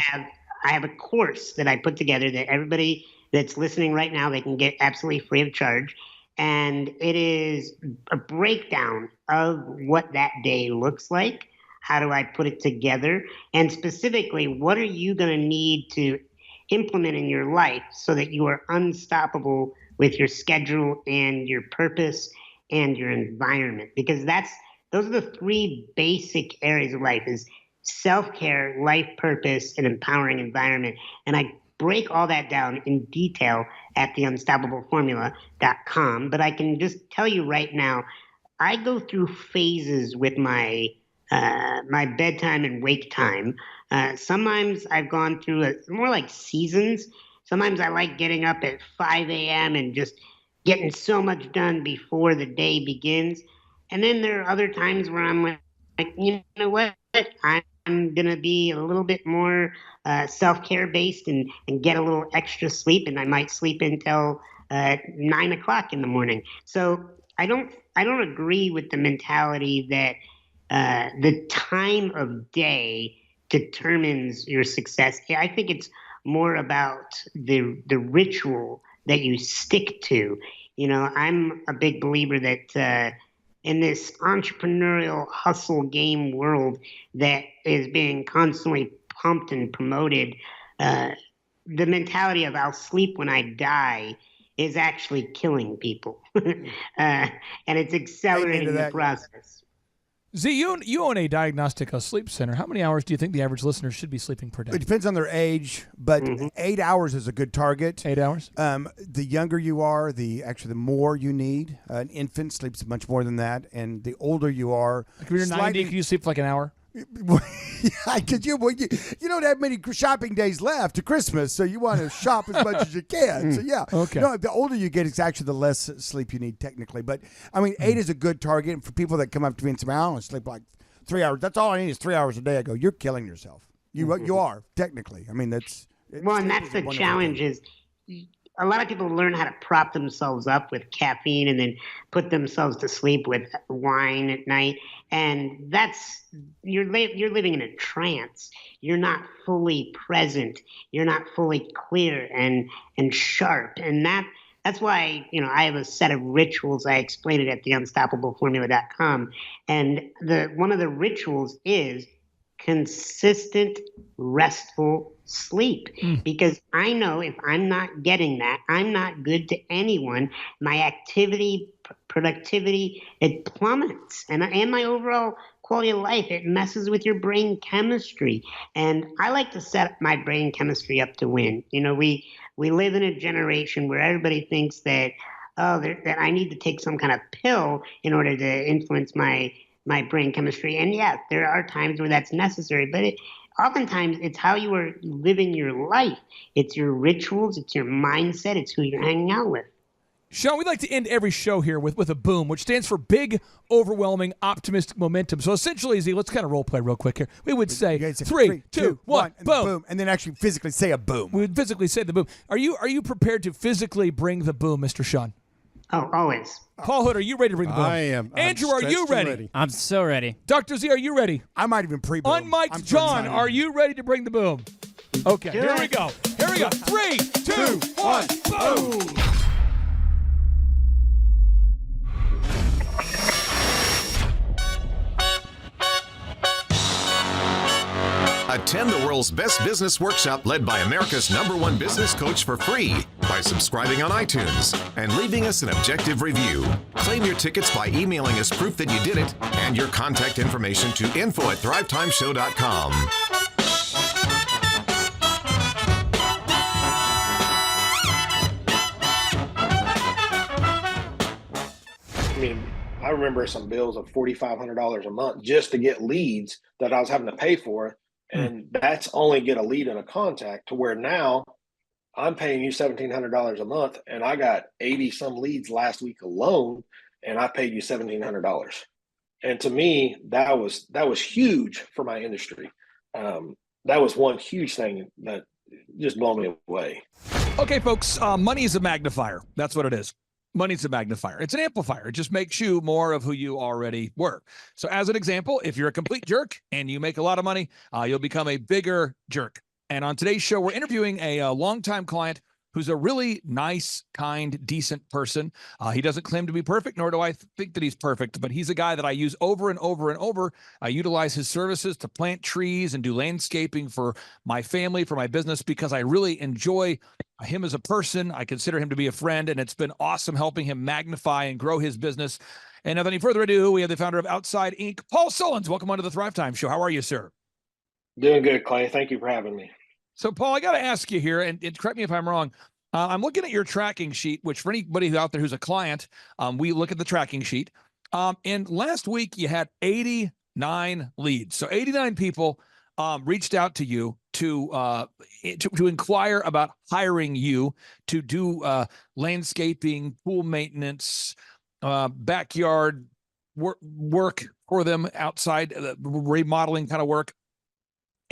have a course that I put together that everybody that's listening right now, they can get absolutely free of charge. And it is a breakdown of what that day looks like. How do I put it together? And specifically, what are you going to need to implement in your life so that you are unstoppable with your schedule and your purpose and your environment? Because those are the three basic areas of life: is self-care, life purpose, and empowering environment. And I break all that down in detail at theunstoppableformula.com. But I can just tell you right now, I go through phases with my my bedtime and wake time. Sometimes I've gone through more like seasons. Sometimes I like getting up at 5 a.m. and just getting so much done before the day begins. And then there are other times where I'm like, you know what? I'm going to be a little bit more self-care based and get a little extra sleep, and I might sleep until 9 o'clock in the morning. So I don't agree with the mentality that the time of day determines your success. I think it's more about the ritual that you stick to. You know, I'm a big believer that in this entrepreneurial hustle game world that is being constantly pumped and promoted, the mentality of I'll sleep when I die is actually killing people. And it's accelerating the process. Z, you own a diagnostic sleep center. How many hours do you think the average listener should be sleeping per day? It depends on their age, but 8 hours is a good target. 8 hours? The younger you are, the more you need. An infant sleeps much more than that, and the older you are, Like when you're 90, can you sleep for like an hour? Because you don't have many shopping days left to Christmas, so you want to shop as much as you can. So yeah, Okay. No, the older you get, it's actually the less sleep you need technically. But I mean, 8 is a good target for people that come up to me and say, "I want to sleep like 3 hours. That's all I need is 3 hours a day." I go, "You're killing yourself. You are technically. I mean, that's well, and that's the challenge is a lot of people learn how to prop themselves up with caffeine and then put themselves to sleep with wine at night. And that's, you're living in a trance. You're not fully present. You're not fully clear and sharp. And that's why, I have a set of rituals. I explain it at theunstoppableformula.com. And one of the rituals is consistent, restful sleep. Because I know if I'm not getting that, I'm not good to anyone. My activity, productivity, it plummets. And my overall quality of life, it messes with your brain chemistry. And I like to set my brain chemistry up to win. We live in a generation where everybody thinks that, that I need to take some kind of pill in order to influence my brain chemistry. And yeah, there are times where that's necessary, but oftentimes it's how you are living your life. It's your rituals, it's your mindset, it's who you're hanging out with. Sean, we like to end every show here with a boom, which stands for big, overwhelming, optimistic momentum. So essentially, Z, let's kind of role play real quick here. We would say 3, 2, 1, boom. And then actually physically say a boom. We would physically say the boom. Are you prepared to physically bring the boom, Mr. Sean? Oh, always. Paul Hood, are you ready to bring the boom? I am. Andrew, are you ready? I'm so ready. Dr. Z, are you ready? I might even pre-boom. Unmiked John, are you ready to bring the boom? Okay, here we go. 3, 2, 1, boom. Attend the world's best business workshop led by America's #1 business coach for free by subscribing on iTunes and leaving us an objective review. Claim your tickets by emailing us proof that you did it and your contact information to info@thrivetimeshow.com. I mean, I remember some bills of $4,500 a month just to get leads that I was having to pay for. And that's only get a lead and a contact, to where now I'm paying you $1,700 a month, and I got 80 some leads last week alone, and I paid you $1,700. And to me, that was huge for my industry. That was one huge thing that just blew me away. Okay, folks, money is a magnifier. That's what it is. Money's a magnifier. It's an amplifier. It just makes you more of who you already were. So as an example, if you're a complete jerk and you make a lot of money, you'll become a bigger jerk. And on today's show, we're interviewing a longtime client who's a really nice, kind, decent person. He doesn't claim to be perfect, nor do I think that he's perfect, but he's a guy that I use over and over and over. I utilize his services to plant trees and do landscaping for my family, for my business, because I really enjoy him as a person. I consider him to be a friend, and it's been awesome helping him magnify and grow his business. And without any further ado, we have the founder of Outside Inc., Paul Sullins. Welcome onto the Thrivetime Show. How are you, sir? Doing good, Clay. Thank you for having me. So, Paul, I got to ask you here, and correct me if I'm wrong. I'm looking at your tracking sheet, which for anybody out there who's a client, we look at the tracking sheet. And last week you had 89 leads. So 89 people reached out to you to inquire about hiring you to do landscaping, pool maintenance, backyard work for them, outside remodeling kind of work.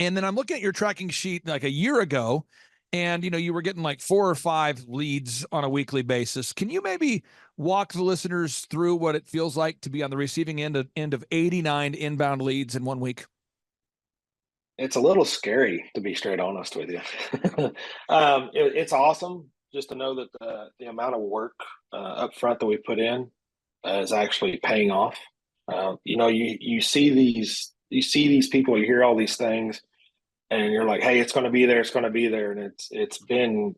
And then I'm looking at your tracking sheet like a year ago, and you were getting like 4 or 5 leads on a weekly basis. Can you maybe walk the listeners through what it feels like to be on the receiving end of 89 inbound leads in 1 week? It's a little scary, to be straight honest with you. It's awesome just to know that the amount of work up front that we put in is actually paying off. You see these people, you hear all these things, and you're like, hey, it's going to be there, it's going to be there, and it's been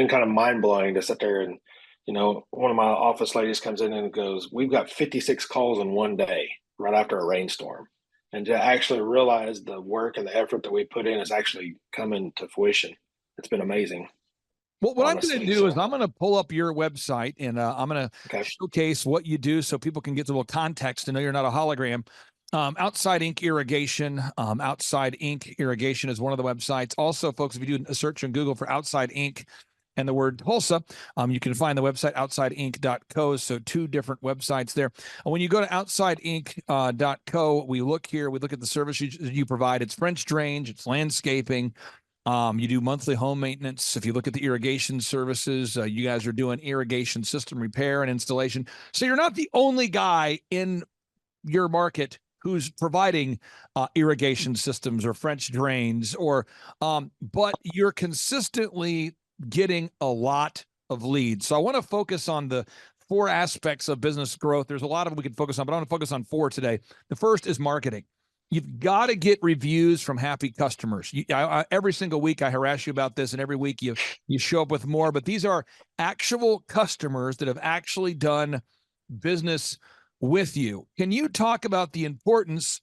kind of mind blowing to sit there and one of my office ladies comes in and goes, we've got 56 calls in one day right after a rainstorm. And to actually realize the work and the effort that we put in is actually coming to fruition. It's been amazing. Well, what honestly. I'm going to do is I'm going to pull up your website, and I'm going to Okay. showcase what you do so people can get a little context to know you're not a hologram. Outside Ink Irrigation. Outside Ink Irrigation is one of the websites. Also, folks, if you do a search on Google for Outside Ink and the word Tulsa, you can find the website outsideink.co. So 2 different websites there. When you go to outsideink.co, we look at the services you provide. It's French drains, it's landscaping. You do monthly home maintenance. If you look at the irrigation services, you guys are doing irrigation system repair and installation. So you're not the only guy in your market who's providing irrigation systems or French drains, but you're consistently getting a lot of leads. So I want to focus on the 4 aspects of business growth. There's a lot of them we can focus on, but I want to focus on 4 today. The first is marketing. You've got to get reviews from happy customers. Every single week I harass you about this, and every week you show up with more, but these are actual customers that have actually done business with you. Can you talk about the importance,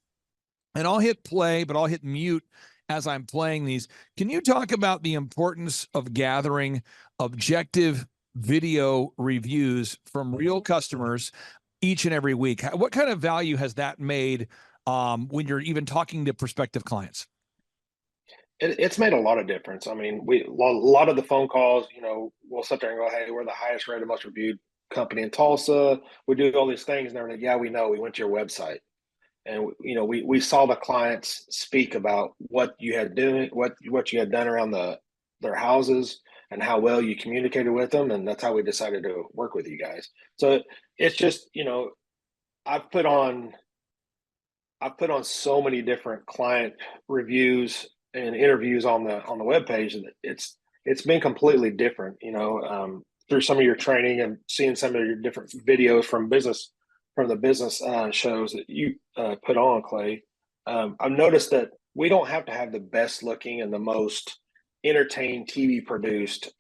and I'll hit play, but I'll hit mute as I'm playing these. Can you talk about the importance of gathering objective video reviews from real customers each and every week? What kind of value has that made when you're even talking to prospective clients? It's made a lot of difference. I mean, a lot of the phone calls, we'll sit there and go, hey, we're the highest rated, most reviewed company in Tulsa. We do all these things, and they're like, yeah, we know. We went to your website. And we saw the clients speak about what you had done around their houses and how well you communicated with them, and that's how we decided to work with you guys. So it's just I've put on so many different client reviews and interviews on the webpage, and it's been completely different. Through some of your training and seeing some of your different videos from the business shows that you put on, Clay, I've noticed that we don't have to have the best looking and the most entertained TV produced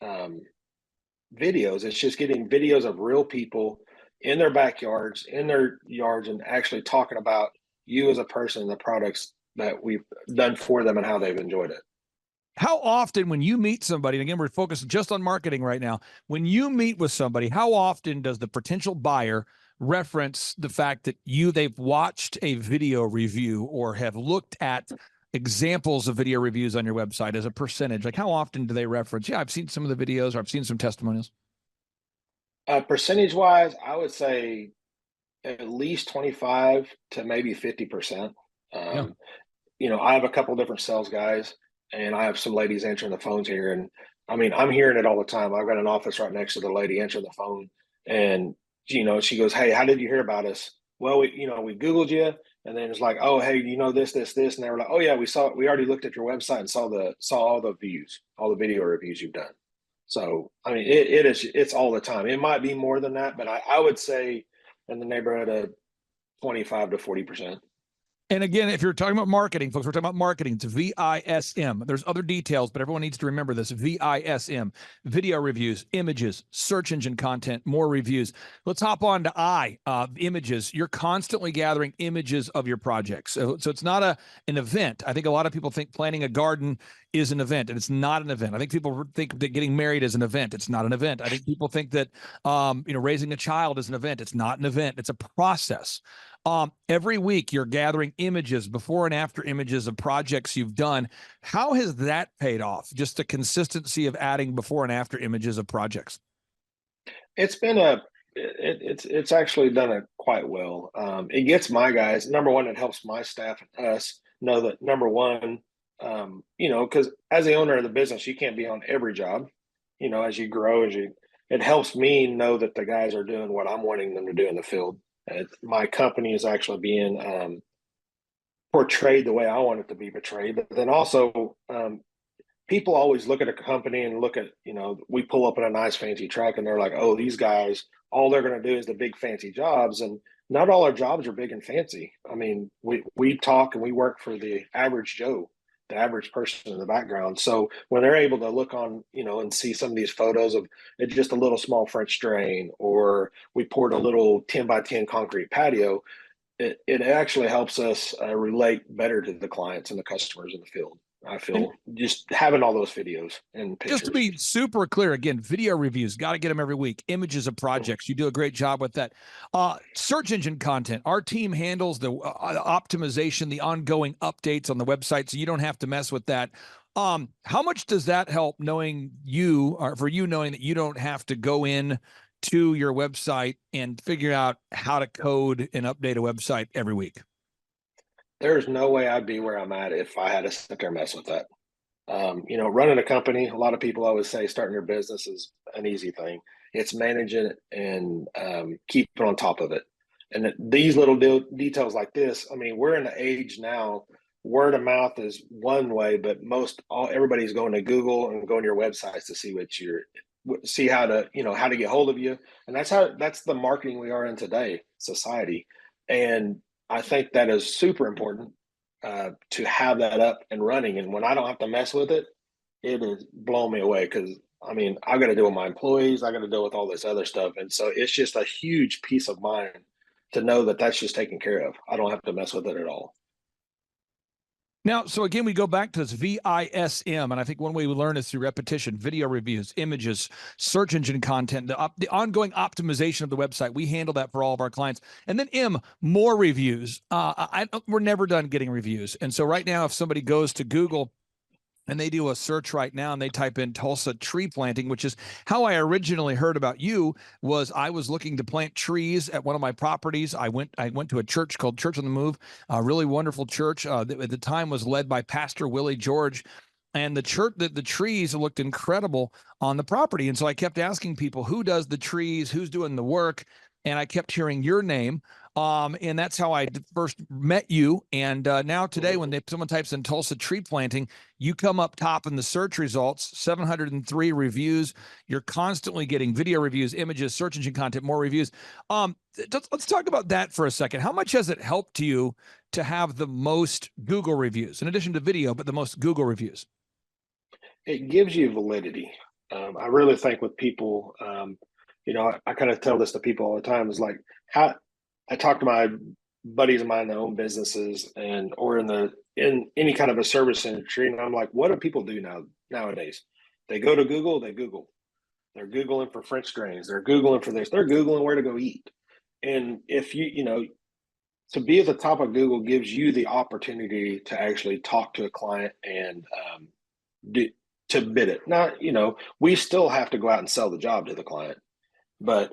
videos. It's just getting videos of real people in their backyards, in their yards, and actually talking about you as a person and the products that we've done for them and how they've enjoyed it. How often, when you meet somebody, and again, we're focused just on marketing right now, when you meet with somebody, how often does the potential buyer reference the fact that they've watched a video review or have looked at examples of video reviews on your website as a percentage? Like, how often do they reference, yeah, I've seen some of the videos, or I've seen some testimonials? Percentage wise, I would say at least 25 to maybe 50%. I have a couple different sales guys, and I have some ladies answering the phones here. And I mean, I'm hearing it all the time. I've got an office right next to the lady answering the phone, and she goes, hey, how did you hear about us? Well, we Googled you, and then it's like, oh, hey, this, and they were like, oh yeah, we already looked at your website and saw all the views, all the video reviews you've done. So I mean, it's all the time. It might be more than that, but I would say in the neighborhood of 25 to 40%. And again, if you're talking about marketing, folks, we're talking about marketing. It's VISM. There's other details, but everyone needs to remember this. VISM, video reviews, images, search engine content, more reviews. Let's hop on to images. You're constantly gathering images of your projects. So it's not an event. I think a lot of people think planting a garden is an event, and it's not an event. I think people think that getting married is an event. It's not an event. I think people think that raising a child is an event. It's not an event. It's a process. Every week you're gathering images, before and after images of projects you've done. How has that paid off? Just the consistency of adding before and after images of projects. It's been it's actually done it quite well. It gets my guys, number one, it helps my staff and us know that, number one, Because as the owner of the business, you can't be on every job. As you grow, it helps me know that the guys are doing what I'm wanting them to do in the field. My company is actually being portrayed the way I want it to be portrayed. But then also, people always look at a company and look at, we pull up in a nice fancy truck and they're like, oh, these guys, all they're going to do is the big fancy jobs. And not all our jobs are big and fancy. I mean, we talk and we work for the average Joe, the average person in the background. So when they're able to look on, and see some of these photos of it, just a little small French drain, or we poured a little 10 by 10 concrete patio, it actually helps us relate better to the clients and the customers in the field. I feel just having all those videos and pictures. Just to be super clear, again, video reviews, got to get them every week. Images of projects. You do a great job with that. Search engine content. Our team handles the optimization, the ongoing updates on the website, so you don't have to mess with that. How much does that help knowing knowing that you don't have to go in to your website and figure out how to code and update a website every week? There's no way I'd be where I'm at if I had to sit there and mess with that. Running a company, a lot of people always say starting your business is an easy thing. It's managing it and keeping on top of it. And these little details like this, I mean, we're in the age now, word of mouth is one way, but everybody's going to Google and going to your websites to see how to get hold of you. And that's the marketing we are in today, society. And I think that is super important to have that up and running. And when I don't have to mess with it, it is blowing me away because, I mean, I got to deal with my employees. I got to deal with all this other stuff. And so it's just a huge peace of mind to know that that's just taken care of. I don't have to mess with it at all. Now, so again, we go back to this VISM, and I think one way we learn is through repetition, video reviews, images, search engine content, the ongoing optimization of the website. We handle that for all of our clients. And then M, more reviews. We're never done getting reviews. And so right now, if somebody goes to Google and they do a search right now and they type in Tulsa tree planting, which is how I originally heard about you. I was looking to plant trees at one of my properties. I went to a church called Church on the Move, a really wonderful church that at the time was led by Pastor Willie George. And the trees looked incredible on the property. And so I kept asking people, who does the trees, who's doing the work? And I kept hearing your name. And that's how I first met you. And now today, when someone types in Tulsa tree planting, you come up top in the search results, 703 reviews. You're constantly getting video reviews, images, search engine content, more reviews. Let's talk about that for a second. How much has it helped you to have the most Google reviews, in addition to video, but the most Google reviews? It gives you validity. I really think with people, I kind of tell this to people all the time, is like how I talk to my buddies of mine that own businesses or in any kind of a service industry, and I'm like, what do people do nowadays? They go to Google, they Google. They're Googling for French drains, they're Googling for this, they're Googling where to go eat. And if to be at the top of Google gives you the opportunity to actually talk to a client and to bid it. Now, we still have to go out and sell the job to the client, but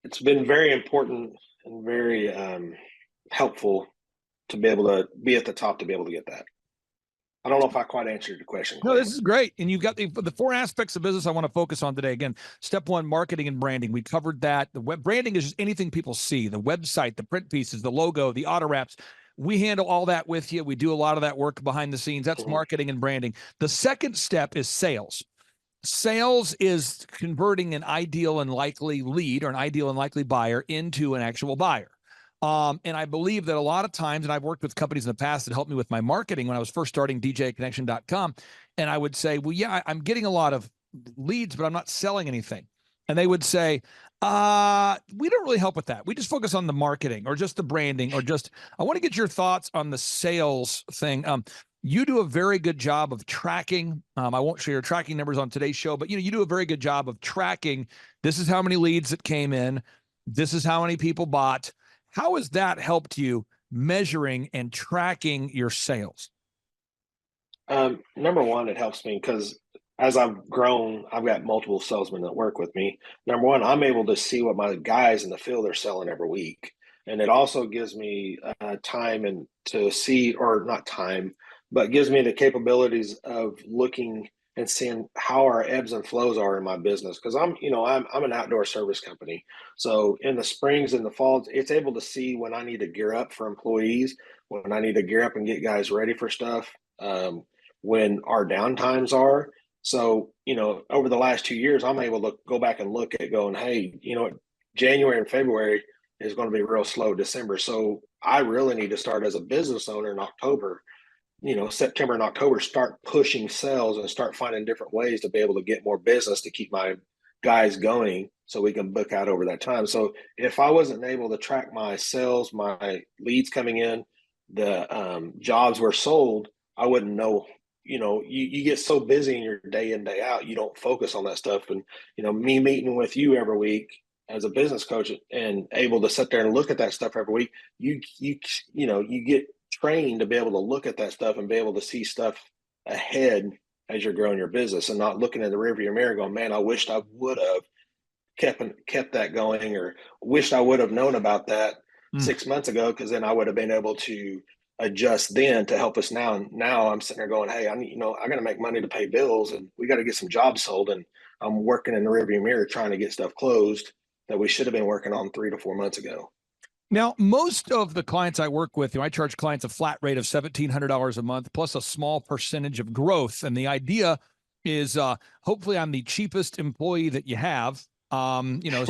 it's been very important and very helpful to be able to be at the top to be able to get that. I don't know if I quite answered your question. No, this is great. And you've got the 4 aspects of business I want to focus on today. Again, step 1, marketing and branding. We covered that. The web branding is just anything people see, the website, the print pieces, the logo, the auto wraps. We handle all that with you. We do a lot of that work behind the scenes. That's marketing and branding. The second step is sales. Sales is converting an ideal and likely lead or an ideal and likely buyer into an actual buyer. And I believe that a lot of times, and I've worked with companies in the past that helped me with my marketing when I was first starting DJConnection.com, and I would say, well, yeah, I'm getting a lot of leads, but I'm not selling anything. And they would say, we don't really help with that. We just focus on the marketing or just the branding or just, I want to get your thoughts on the sales thing. You do a very good job of tracking. I won't share your tracking numbers on today's show, but you do a very good job of tracking. This is how many leads that came in. This is how many people bought. How has that helped you measuring and tracking your sales? Number one, it helps me because as I've grown, I've got multiple salesmen that work with me. Number one, I'm able to see what my guys in the field are selling every week. And it also gives me time and to see, or not time, but gives me the capabilities of looking and seeing how our ebbs and flows are in my business. Because I'm an outdoor service company. So in the springs and the falls, it's able to see when I need to gear up for employees, when I need to gear up and get guys ready for stuff, when our downtimes are. So, over the last 2 years, I'm able to go back and look at going, hey, January and February is going to be real slow. December. So I really need to start as a business owner in October, September and October, start pushing sales and start finding different ways to be able to get more business to keep my guys going so we can book out over that time. So if I wasn't able to track my sales, my leads coming in, the jobs were sold, I wouldn't know. You get so busy in your day in, day out, you don't focus on that stuff. And, me meeting with you every week as a business coach and able to sit there and look at that stuff every week, you get trained to be able to look at that stuff and be able to see stuff ahead as you're growing your business and not looking in the rearview mirror going, man, I wished I would have kept that going, or wished I would have known about that 6 months ago, because then I would have been able to adjust then to help us now. And now I'm sitting there going, hey, I got to make money to pay bills, and we got to get some jobs sold. And I'm working in the rearview mirror trying to get stuff closed that we should have been working on 3 to 4 months ago. Now, most of the clients I work with, I charge clients a flat rate of $1,700 a month plus a small percentage of growth. And the idea is hopefully I'm the cheapest employee that you have. So you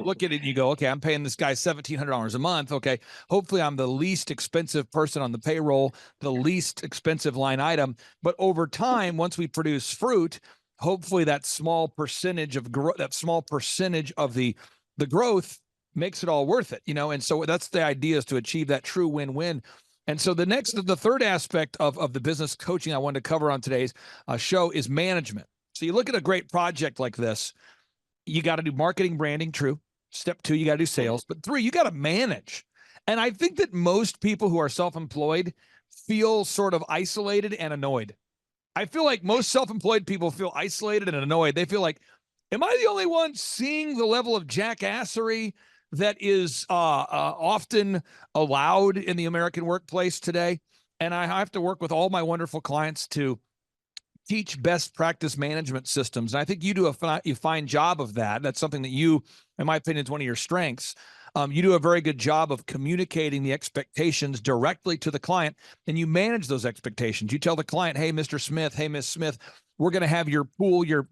look at it and you go, okay, I'm paying this guy $1,700 a month. Okay, hopefully I'm the least expensive person on the payroll, the least expensive line item. But over time, once we produce fruit, hopefully that small percentage of the growth makes it all worth it, and so that's the idea, is to achieve that true win-win. And so the third aspect of the business coaching I wanted to cover on today's show is management. So you look at a great project like this, you got to do marketing, branding, true. Step 2, you got to do sales. But 3, you got to manage. And I think that most people who are self-employed feel sort of isolated and annoyed. I feel like most self-employed people feel isolated and annoyed. They feel like, am I the only one seeing the level of jackassery that is often allowed in the American workplace today? And I have to work with all my wonderful clients to teach best practice management systems. And I think you do a fine job of that. That's something that you, in my opinion, is one of your strengths. You do a very good job of communicating the expectations directly to the client, and you manage those expectations. You tell the client, hey, Mr. Smith, hey, Miss Smith, we're going to have your pool, your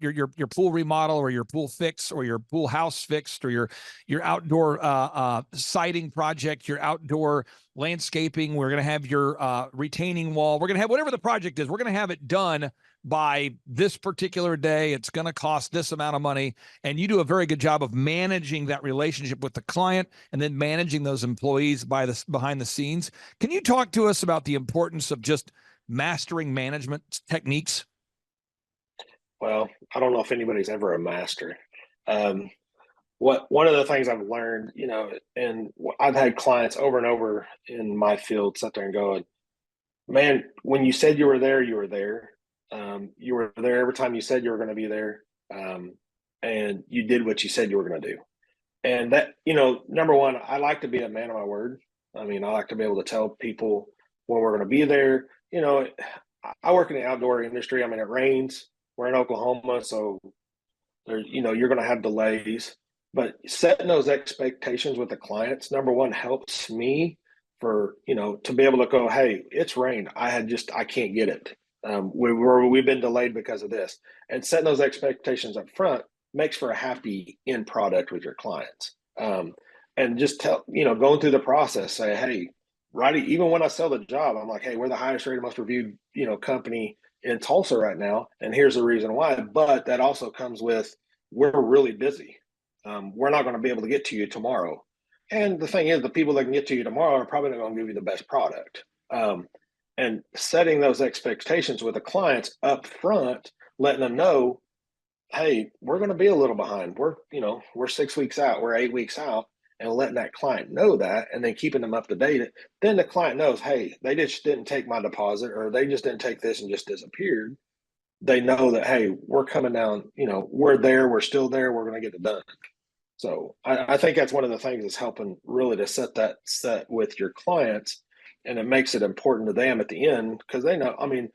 pool remodel, or your pool fix, or your pool house fixed, or your outdoor siding project, your outdoor landscaping. We're going to have your retaining wall. We're going to have whatever the project is. We're going to have it done by this particular day. It's going to cost this amount of money. And you do a very good job of managing that relationship with the client and then managing those employees behind the scenes. Can you talk to us about the importance of just mastering management techniques? Well, I don't know if anybody's ever a master. One of the things I've learned, and I've had clients over and over in my field sit there and go, man, when you said you were there, you were there. You were there every time you said you were going to be there. And you did what you said you were going to do. And that, number one, I like to be a man of my word. I mean, I like to be able to tell people when we're going to be there. I work in the outdoor industry. I mean, it rains. We're in Oklahoma, so there's, you're going to have delays. But setting those expectations with the clients, number one, helps me for, to be able to go, hey, it's rained. I can't get it. We've been delayed because of this. And setting those expectations up front makes for a happy end product with your clients. And just going through the process, say, hey, right, even when I sell the job, I'm like, hey, we're the highest rated, most reviewed, company in Tulsa right now. And here's the reason why. But that also comes with, we're really busy. We're not going to be able to get to you tomorrow. And the thing is, the people that can get to you tomorrow are probably not going to give you the best product. And setting those expectations with the clients up front, letting them know, hey, we're going to be a little behind. We're 6 weeks out, we're 8 weeks out, and letting that client know that, and then keeping them up to date. Then the client knows, hey, they just didn't take my deposit, or they just didn't take this and just disappeared. They know that, hey, we're coming down, we're there, we're still there, we're going to get it done. So I think that's one of the things that's helping really to set with your clients, and it makes it important to them at the end because they know. I mean,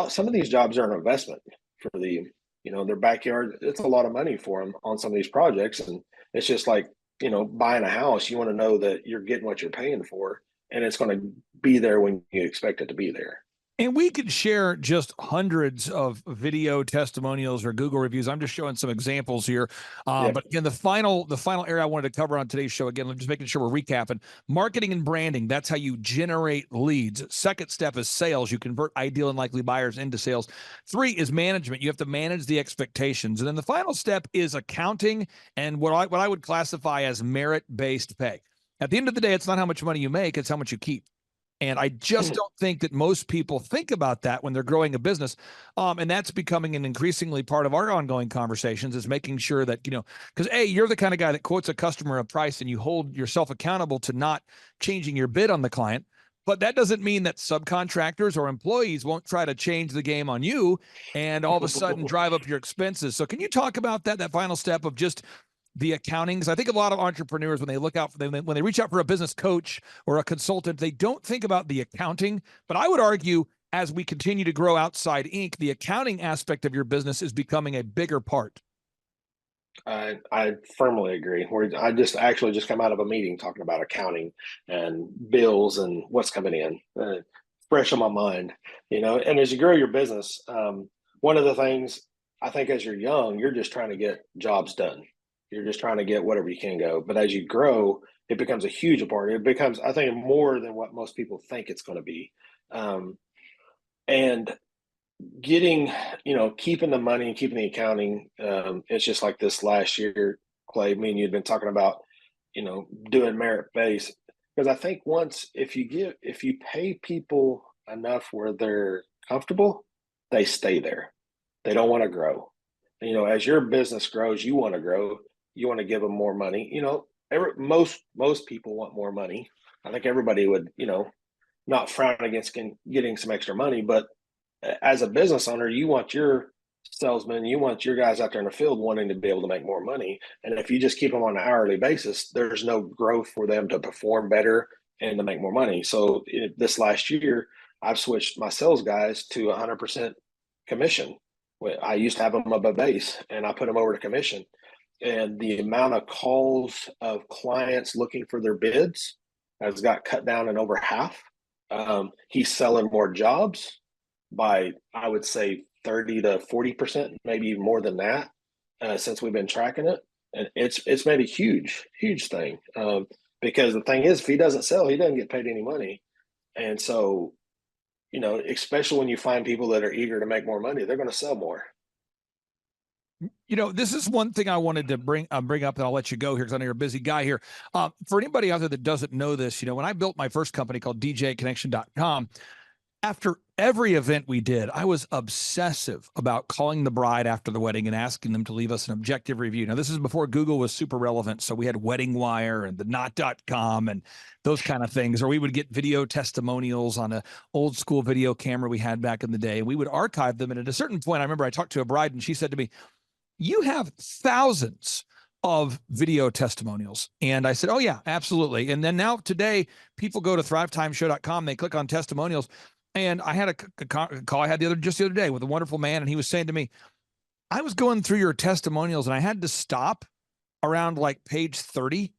some of these jobs are an investment for their backyard. It's a lot of money for them on some of these projects, and it's just like buying a house. You want to know that you're getting what you're paying for, and it's going to be there when you expect it to be there. And we could share just hundreds of video testimonials or Google reviews. I'm just showing some examples here. But again, the final area I wanted to cover on today's show, again, I'm just making sure we're recapping. Marketing and branding, that's how you generate leads. Second step is sales. You convert ideal and likely buyers into sales. 3 is management. You have to manage the expectations. And then the final step is accounting and what I would classify as merit-based pay. At the end of the day, it's not how much money you make, it's how much you keep. And I just don't think that most people think about that when they're growing a business. And that's becoming an increasingly part of our ongoing conversations is making sure that, because you're the kind of guy that quotes a customer a price and you hold yourself accountable to not changing your bid on the client. But that doesn't mean that subcontractors or employees won't try to change the game on you and all of a sudden drive up your expenses. So can you talk about that final step of just the accounting? Because I think a lot of entrepreneurs, when they look out for them, when they reach out for a business coach or a consultant, they don't think about the accounting. But I would argue as we continue to grow Outside Inc., the accounting aspect of your business is becoming a bigger part. I firmly agree. I just come out of a meeting talking about accounting and bills and what's coming in, fresh on my mind. And as you grow your business, one of the things I think as you're young, you're just trying to get jobs done. You're just trying to get whatever you can go. But as you grow, it becomes a huge part. It becomes, I think, more than what most people think it's going to be. And getting, keeping the money and keeping the accounting, it's just like this last year, Clay, me and you had been talking about, doing merit based. Because I think if you pay people enough where they're comfortable, they stay there. They don't want to grow. As your business grows, you want to grow. You want to give them more money. Most people want more money. I think everybody would, not frown against getting some extra money. But as a business owner, you want your salesmen, you want your guys out there in the field wanting to be able to make more money. And if you just keep them on an hourly basis, there's no growth for them to perform better and to make more money. So this last year, I've switched my sales guys to 100% commission. I used to have them above base, and I put them over to commission. And the amount of calls of clients looking for their bids has got cut down in over half. He's selling more jobs by, I would say, 30 to 40%, maybe even more than that, since we've been tracking it. And it's made a huge, huge thing. Because the thing is, if he doesn't sell, he doesn't get paid any money. And so, especially when you find people that are eager to make more money, they're going to sell more. This is one thing I wanted to bring up, and I'll let you go here because I know you're a busy guy here. For anybody out there that doesn't know this, when I built my first company called DJConnection.com, after every event we did, I was obsessive about calling the bride after the wedding and asking them to leave us an objective review. Now, this is before Google was super relevant, so we had Wedding Wire and the Knot.com and those kind of things, or we would get video testimonials on an old school video camera we had back in the day. We would archive them, and at a certain point, I remember I talked to a bride, and she said to me, "You have thousands of video testimonials." And I said, "Oh yeah, absolutely." And then now today, people go to thrivetimeshow.com, they click on testimonials. And I had a call I had just the other day with a wonderful man, and he was saying to me, I was going through your testimonials and I had to stop around like page 30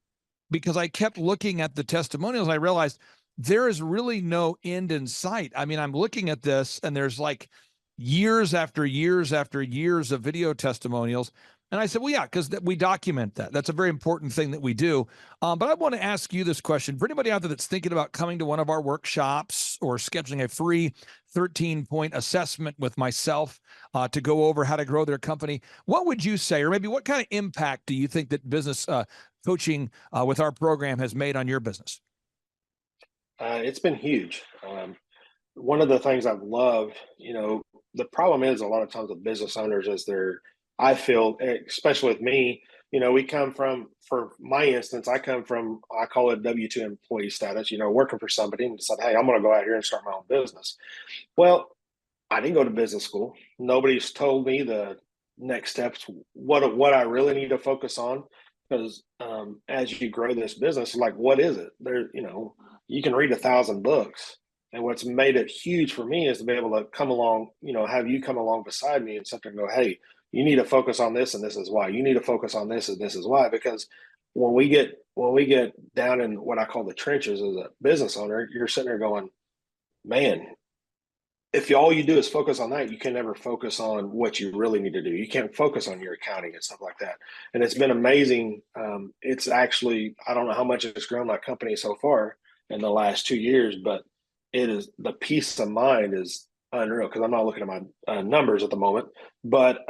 because I kept looking at the testimonials and I realized there is really no end in sight. I mean, I'm looking at this and there's like years after years after years of video testimonials. And I said, well, yeah, because we document that. That's a very important thing that we do. But I want to ask you this question. For anybody out there that's thinking about coming to one of our workshops or scheduling a free 13-point assessment with myself to go over how to grow their company, what would you say, or maybe what kind of impact do you think that business coaching with our program has made on your business? It's been huge. One of the things I've loved, the problem is a lot of times with business owners is I feel, especially with me, we come from, for my instance, I call it W-2 employee status, working for somebody and said, hey, I'm going to go out here and start my own business. Well, I didn't go to business school. Nobody's told me the next steps, what I really need to focus on. because as you grow this business, like, what is it? There, you can read 1,000 books, and what's made it huge for me is to be able to come along, have you come along beside me and sit there and go, hey, you need to focus on this, and this is why. You need to focus on this, and this is why. Because when we get down in what I call the trenches as a business owner, you're sitting there going, man, if all you do is focus on that, you can never focus on what you really need to do. You can't focus on your accounting and stuff like that. And it's been amazing. It's actually, I don't know how much it's grown my company so far in the last 2 years, but it is, the peace of mind is unreal, because I'm not looking at my numbers at the moment, but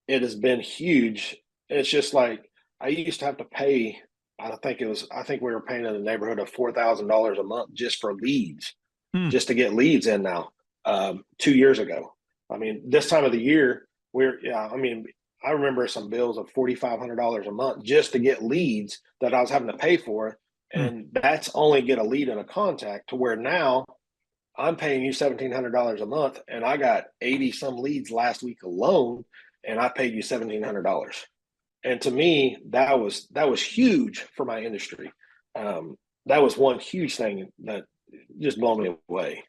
it has been huge. It's just like, I used to have to pay, I think we were paying in the neighborhood of $4,000 a month just for leads, just to get leads in now. 2 years ago, I mean, this time of the year, I remember some bills of $4,500 a month just to get leads that I was having to pay for. And that's only get a lead and a contact, to where now I'm paying you $1,700 a month, and I got 80 some leads last week alone, and I paid you $1,700. And to me, that was huge for my industry. That was one huge thing that just blew me away.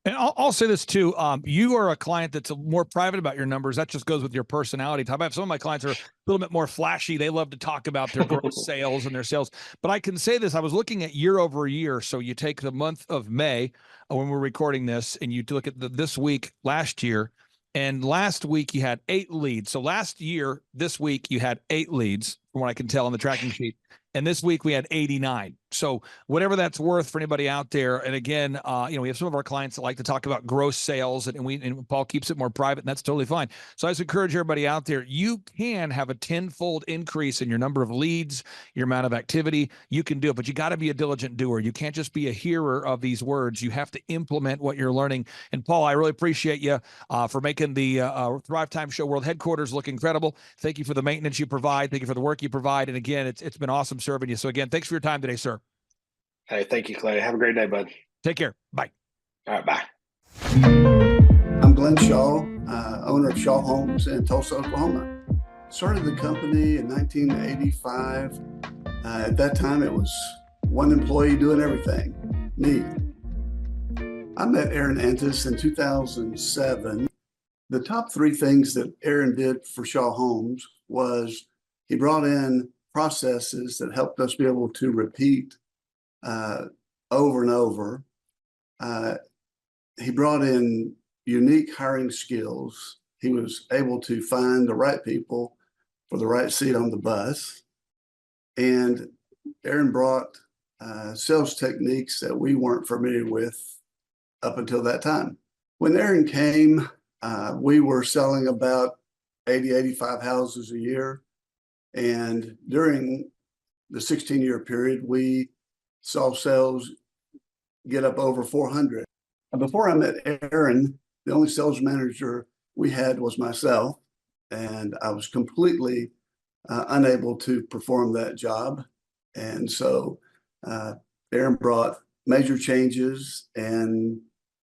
And I'll say this too. You are a client that's more private about your numbers. That just goes with your personality type. I have some of my clients are a little bit more flashy. They love to talk about their gross sales and their sales. But I can say this: I was looking at year over year. So you take the month of May when we're recording this, and you look at this week last year, and last week you had 8 leads. So last year, this week you had 8 leads, from what I can tell on the tracking sheet. And this week we had 89. So whatever that's worth for anybody out there. And again, we have some of our clients that like to talk about gross sales, and Paul keeps it more private, and that's totally fine. So I just encourage everybody out there, you can have a 10-fold increase in your number of leads, your amount of activity. You can do it, but you got to be a diligent doer. You can't just be a hearer of these words. You have to implement what you're learning. And Paul, I really appreciate you for making the Thrivetime Show World Headquarters look incredible. Thank you for the maintenance you provide. Thank you for the work you provide. And again, it's been awesome serving you. So again, thanks for your time today, sir. Hey, thank you, Clay. Have a great day, bud. Take care. Bye. All right, bye. I'm Glenn Shaw, owner of Shaw Homes in Tulsa, Oklahoma. Started the company in 1985. At that time, it was one employee doing everything, me. I met Aaron Antis in 2007. The top 3 things that Aaron did for Shaw Homes was he brought in processes that helped us be able to repeat over and over. He brought in unique hiring skills. He was able to find the right people for the right seat on the bus. And Aaron brought sales techniques that we weren't familiar with up until that time. When Aaron came, we were selling about 80, 85 houses a year. And during the 16-year period, we saw sales get up over 400. Before I met Aaron, the only sales manager we had was myself, and I was completely unable to perform that job. And so Aaron brought major changes and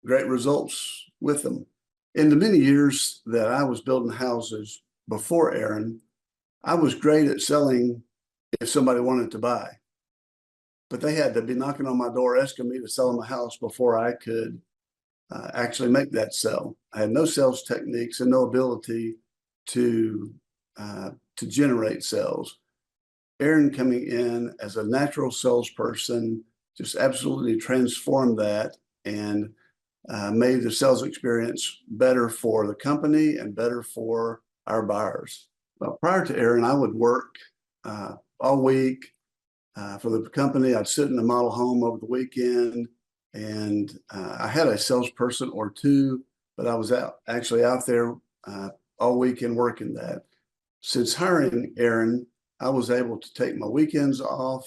great results with them. In the many years that I was building houses before Aaron, I was great at selling if somebody wanted to buy. But they had to be knocking on my door asking me to sell them a house before I could actually make that sell. I had no sales techniques and no ability to generate sales. Aaron coming in as a natural salesperson just absolutely transformed that and made the sales experience better for the company and better for our buyers. Well, prior to Aaron, I would work all week for the company. I'd sit in the model home over the weekend, and I had a salesperson or two, but I was actually out there all weekend working that. Since hiring Aaron, I was able to take my weekends off,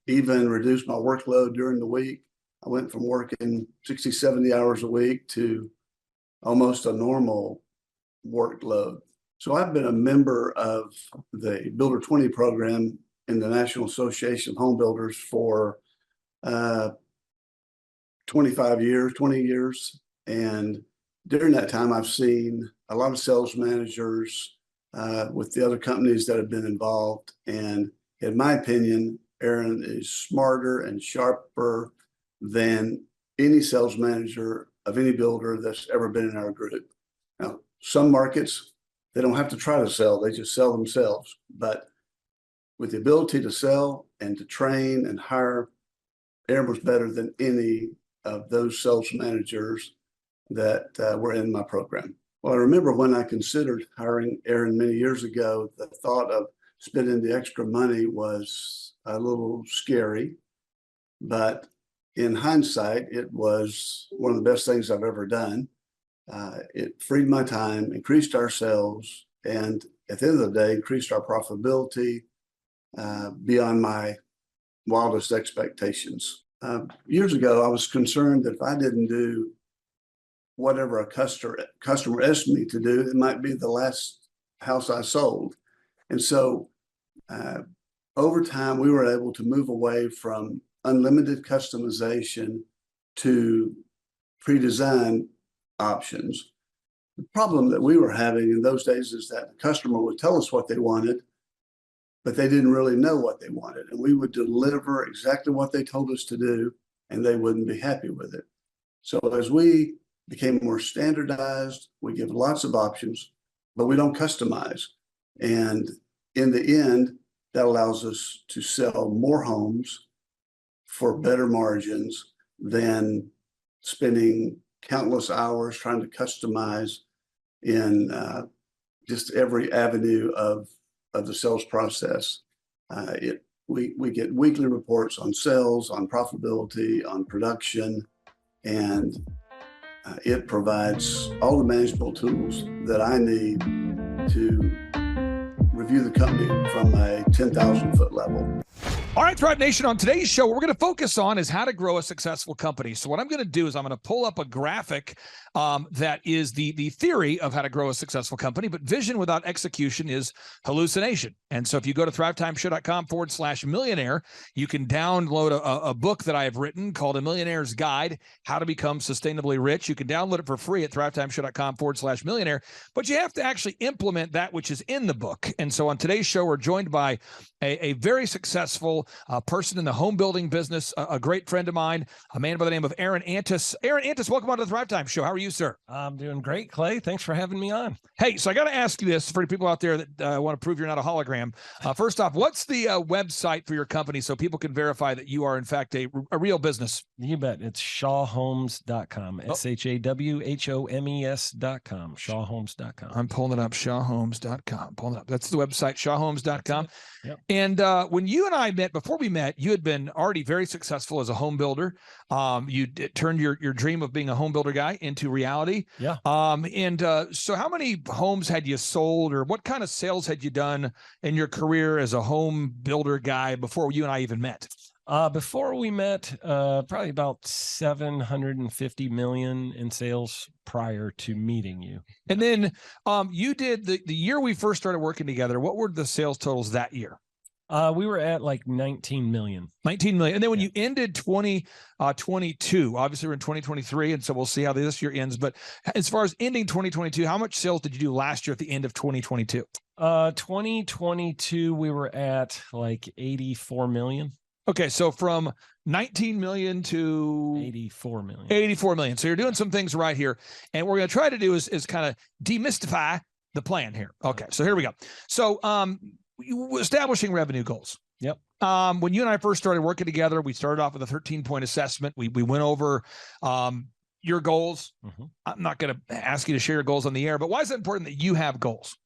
even reduce my workload during the week. I went from working 60, 70 hours a week to almost a normal workload. So I've been a member of the Builder 20 program in the National Association of Home Builders for 20 years. And during that time, I've seen a lot of sales managers with the other companies that have been involved. And in my opinion, Aaron is smarter and sharper than any sales manager of any builder that's ever been in our group. Now, some markets, they don't have to try to sell, they just sell themselves. But with the ability to sell and to train and hire, Aaron was better than any of those sales managers that were in my program. Well, I remember when I considered hiring Aaron many years ago, the thought of spending the extra money was a little scary, but in hindsight, it was one of the best things I've ever done. It freed my time, increased our sales, and at the end of the day, increased our profitability beyond my wildest expectations. Years ago, I was concerned that if I didn't do whatever a customer asked me to do, it might be the last house I sold. And so over time, we were able to move away from unlimited customization to pre-designed options. The problem that we were having in those days is that the customer would tell us what they wanted, but they didn't really know what they wanted. And we would deliver exactly what they told us to do, and they wouldn't be happy with it. So as we became more standardized, we give lots of options, but we don't customize. And in the end, that allows us to sell more homes for better margins than spending countless hours trying to customize in just every avenue of the sales process. We get weekly reports on sales, on profitability, on production, and it provides all the manageable tools that I need to review the company from a 10,000-foot level. All right, Thrive Nation, on today's show, what we're going to focus on is how to grow a successful company. So what I'm going to do is I'm going to pull up a graphic that is the theory of how to grow a successful company, but vision without execution is hallucination. And so if you go to thrivetimeshow.com/millionaire, you can download a book that I have written called A Millionaire's Guide, How to Become Sustainably Rich. You can download it for free at thrivetimeshow.com/millionaire, but you have to actually implement that which is in the book. And so on today's show, we're joined by a very successful person in the home building business, a great friend of mine, a man by the name of Aaron Antis. Aaron Antis, welcome on to the Thrivetime Show. How are you, sir? I'm doing great, Clay. Thanks for having me on. Hey, so I got to ask you this for people out there that want to prove you're not a hologram. First off, what's the website for your company so people can verify that you are, in fact, a real business? You bet. It's shawhomes.com. SHAWHOMES.com. Shawhomes.com. I'm pulling it up, shawhomes.com. Pulling it up. That's the website, shawhomes.com. Yep. And when you and I met, before we met, you had been already very successful as a home builder. You turned your dream of being a home builder guy into reality. Yeah. So how many homes had you sold, or what kind of sales had you done in your career as a home builder guy before you and I even met? Before we met, probably about 750 million in sales prior to meeting you. And then you did the year we first started working together. What were the sales totals that year? We were at like 19 million. 19 million. And then when you ended 2022, obviously we're in 2023, and so we'll see how this year ends. But as far as ending 2022, how much sales did you do last year at the end of 2022? 2022, we were at like 84 million. Okay, so from 19 million to 84 million. 84 million. So you're doing some things right here. And what we're going to try to do is kind of demystify the plan here. Okay, so here we go. So establishing revenue goals. Yep. When you and I first started working together, we started off with a 13-point assessment. We went over your goals. Mm-hmm. I'm not going to ask you to share your goals on the air, but why is it important that you have goals?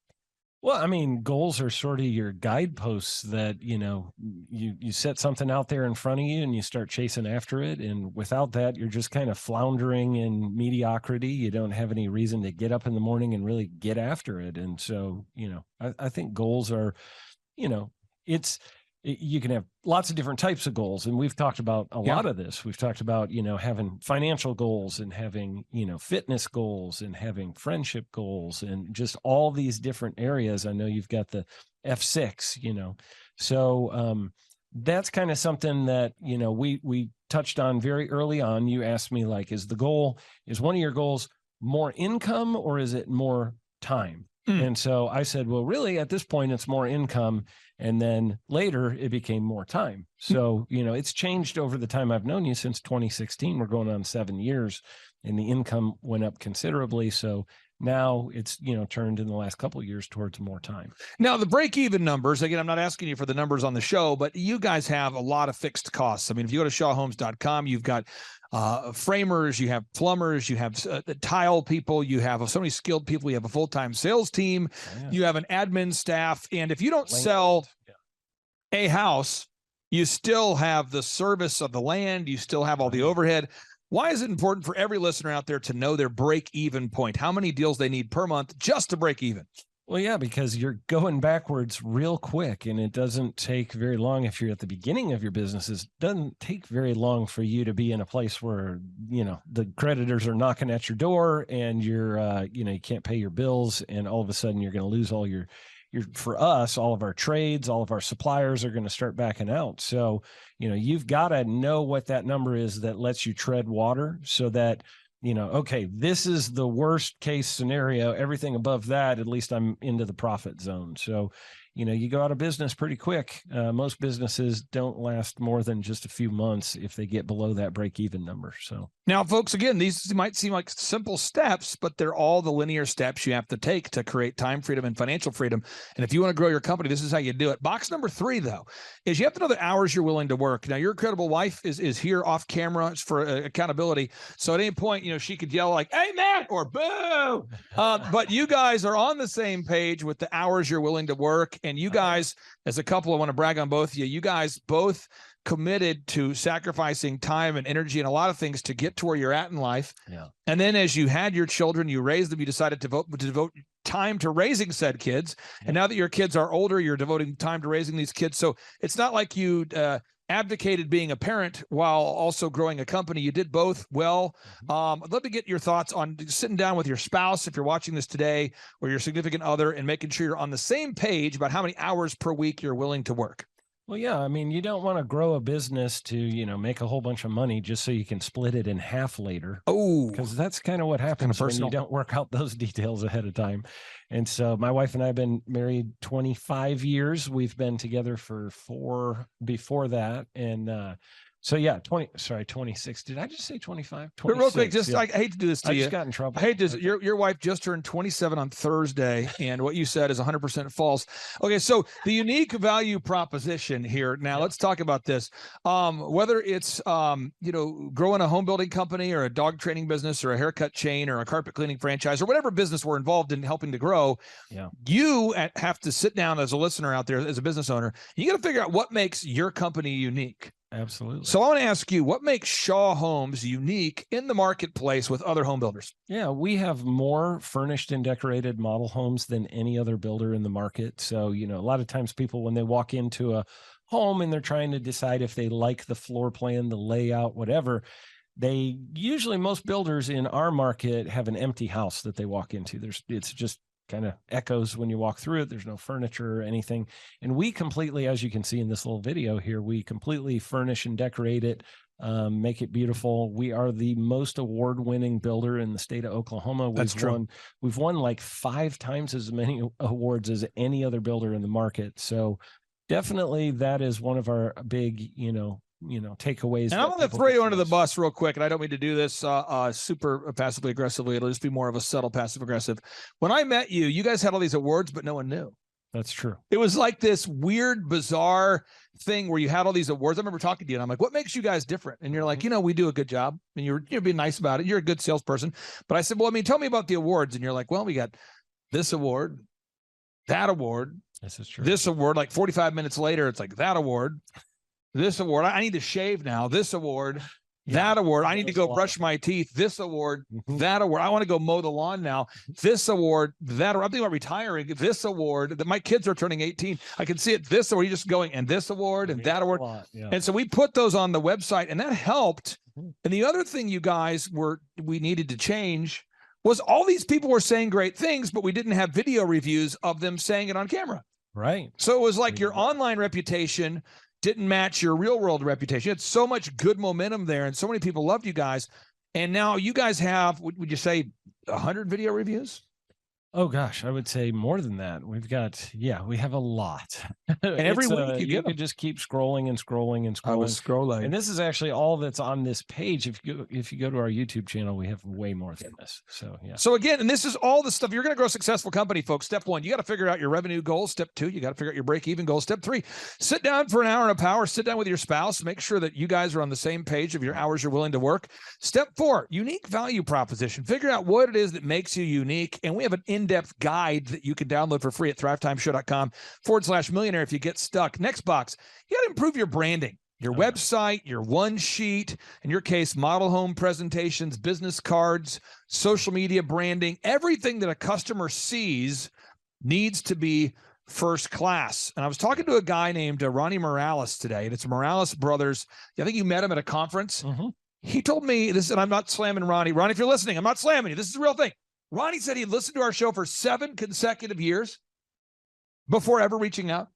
Well, I mean, goals are sort of your guideposts that, you set something out there in front of you and you start chasing after it. And without that, you're just kind of floundering in mediocrity. You don't have any reason to get up in the morning and really get after it. And so, I think goals are, you can have lots of different types of goals. And we've talked about a lot of this. We've talked about, having financial goals and having, fitness goals and having friendship goals and just all these different areas. I know you've got the F6, so that's kind of something that, we touched on very early on. You asked me, like, is one of your goals more income or is it more time? And so I said, well, really, at this point, it's more income. And then later it became more time. So, it's changed over the time I've known you since 2016. We're going on 7 years and the income went up considerably. So now it's, turned in the last couple of years towards more time. Now, the break-even numbers, again, I'm not asking you for the numbers on the show, but you guys have a lot of fixed costs. I mean, if you go to shawhomes.com, you've got framers, you have plumbers, you have tile people, you have so many skilled people, you have a full-time sales team, you have an admin staff, and if you don't sell a house, you still have the service of the land, you still have all the overhead. Why is it important for every listener out there to know their break-even point? How many deals they need per month just to break even? Well, yeah, because you're going backwards real quick, and it doesn't take very long if you're at the beginning of your business. It doesn't take very long for you to be in a place where, the creditors are knocking at your door and you're, you can't pay your bills, and all of a sudden you're going to lose all your, for us, all of our trades, all of our suppliers are going to start backing out. So, you've got to know what that number is that lets you tread water so that, okay, this is the worst case scenario. Everything above that, at least I'm into the profit zone. So, you go out of business pretty quick. Most businesses don't last more than just a few months if they get below that break-even number. So now, folks, again, these might seem like simple steps, but they're all the linear steps you have to take to create time freedom and financial freedom. And if you want to grow your company, this is how you do it. Box number 3, though, is you have to know the hours you're willing to work. Now, your incredible wife is here off camera for accountability. So at any point, she could yell like, "Hey, Matt," or "Boo." But you guys are on the same page with the hours you're willing to work. And you guys, as a couple, I want to brag on both of you. You guys both committed to sacrificing time and energy and a lot of things to get to where you're at in life. Yeah. And then as you had your children, you raised them, you decided to devote time to raising said kids. And now that your kids are older, you're devoting time to raising these kids. So it's not like you advocated being a parent while also growing a company. You did both well. I'd love to get your thoughts on sitting down with your spouse, if you're watching this today, or your significant other, and making sure you're on the same page about how many hours per week you're willing to work. Well, yeah, I mean, you don't want to grow a business to, make a whole bunch of money just so you can split it in half later. Oh, because that's kind of what happens when you don't work out those details ahead of time. And so my wife and I have been married 25 years. We've been together for 4 before that. And so, yeah, 26. Did I just say 25? But real quick, I hate to do this to you. I just got in trouble. I hate this. Your wife just turned 27 on Thursday, and what you said is 100% false. Okay, so the unique value proposition here. Now, let's talk about this. Whether it's, growing a home building company or a dog training business or a haircut chain or a carpet cleaning franchise or whatever business we're involved in helping to grow, you have to sit down as a listener out there, as a business owner. You got to figure out what makes your company unique. Absolutely. So I want to ask you, what makes Shaw Homes unique in the marketplace with other home builders? Yeah, we have more furnished and decorated model homes than any other builder in the market. So, a lot of times people, when they walk into a home and they're trying to decide if they like the floor plan, the layout, whatever, most builders in our market have an empty house that they walk into. It's just kind of echoes when you walk through it. There's no furniture or anything. And we completely, as you can see in this little video here, we completely furnish and decorate it, make it beautiful. We are the most award-winning builder in the state of Oklahoma. That's true. We've won like 5 times as many awards as any other builder in the market. So definitely that is one of our big, takeaways. And I'm going to throw you under the bus real quick, and I don't mean to do this super passively aggressively. It'll just be more of a subtle passive aggressive. When I met you, you guys had all these awards, but no one knew. That's true. It was like this weird, bizarre thing where you had all these awards. I remember talking to you, and I'm like, "What makes you guys different?" And you're like, "We do a good job." And you're being nice about it. You're a good salesperson. But I said, "Well, tell me about the awards." And you're like, "Well, we got this award, that award, this is true. This award." Like 45 minutes later, it's like that award. This award, I need to shave now. This award, that award, I need to go brush my teeth. This award, that award, I want to go mow the lawn now. This award, that award, I'm thinking about retiring. This award, that my kids are turning 18. I can see it. This award, you're just going, and this award, and that award. And so we put those on the website, and that helped. And the other thing you guys we needed to change was all these people were saying great things, but we didn't have video reviews of them saying it on camera. Right. So it was like your online reputation didn't match your real world reputation. You had so much good momentum there, and so many people loved you guys. And now you guys have, would you say, 100 video reviews? Oh gosh, I would say more than that. We've got, we have a lot. And every It's, week you get could just keep scrolling and scrolling and scrolling. I was scrolling. And this is actually all that's on this page. If you go to our YouTube channel, we have way more than this. So yeah. So again, and this is all the stuff. You're going to grow a successful company, folks. Step 1, you got to figure out your revenue goals. Step 2, you got to figure out your break-even goals. Step 3, sit down for an hour in a power. Sit down with your spouse. Make sure that you guys are on the same page of your hours you're willing to work. Step 4, unique value proposition. Figure out what it is that makes you unique. And we have an in-depth guide that you can download for free at thrivetimeshow.com/millionaire if you get stuck. Next box, you got to improve your branding. Your website, your one sheet, in your case, model home presentations, business cards, social media branding, everything that a customer sees needs to be first class. And I was talking to a guy named Ronnie Morales today, and it's Morales Brothers. I think you met him at a conference. Mm-hmm. He told me this, and I'm not slamming Ronnie. Ronnie, if you're listening, I'm not slamming you. This is the real thing. Ronnie said he listened to our show for 7 consecutive years before ever reaching out.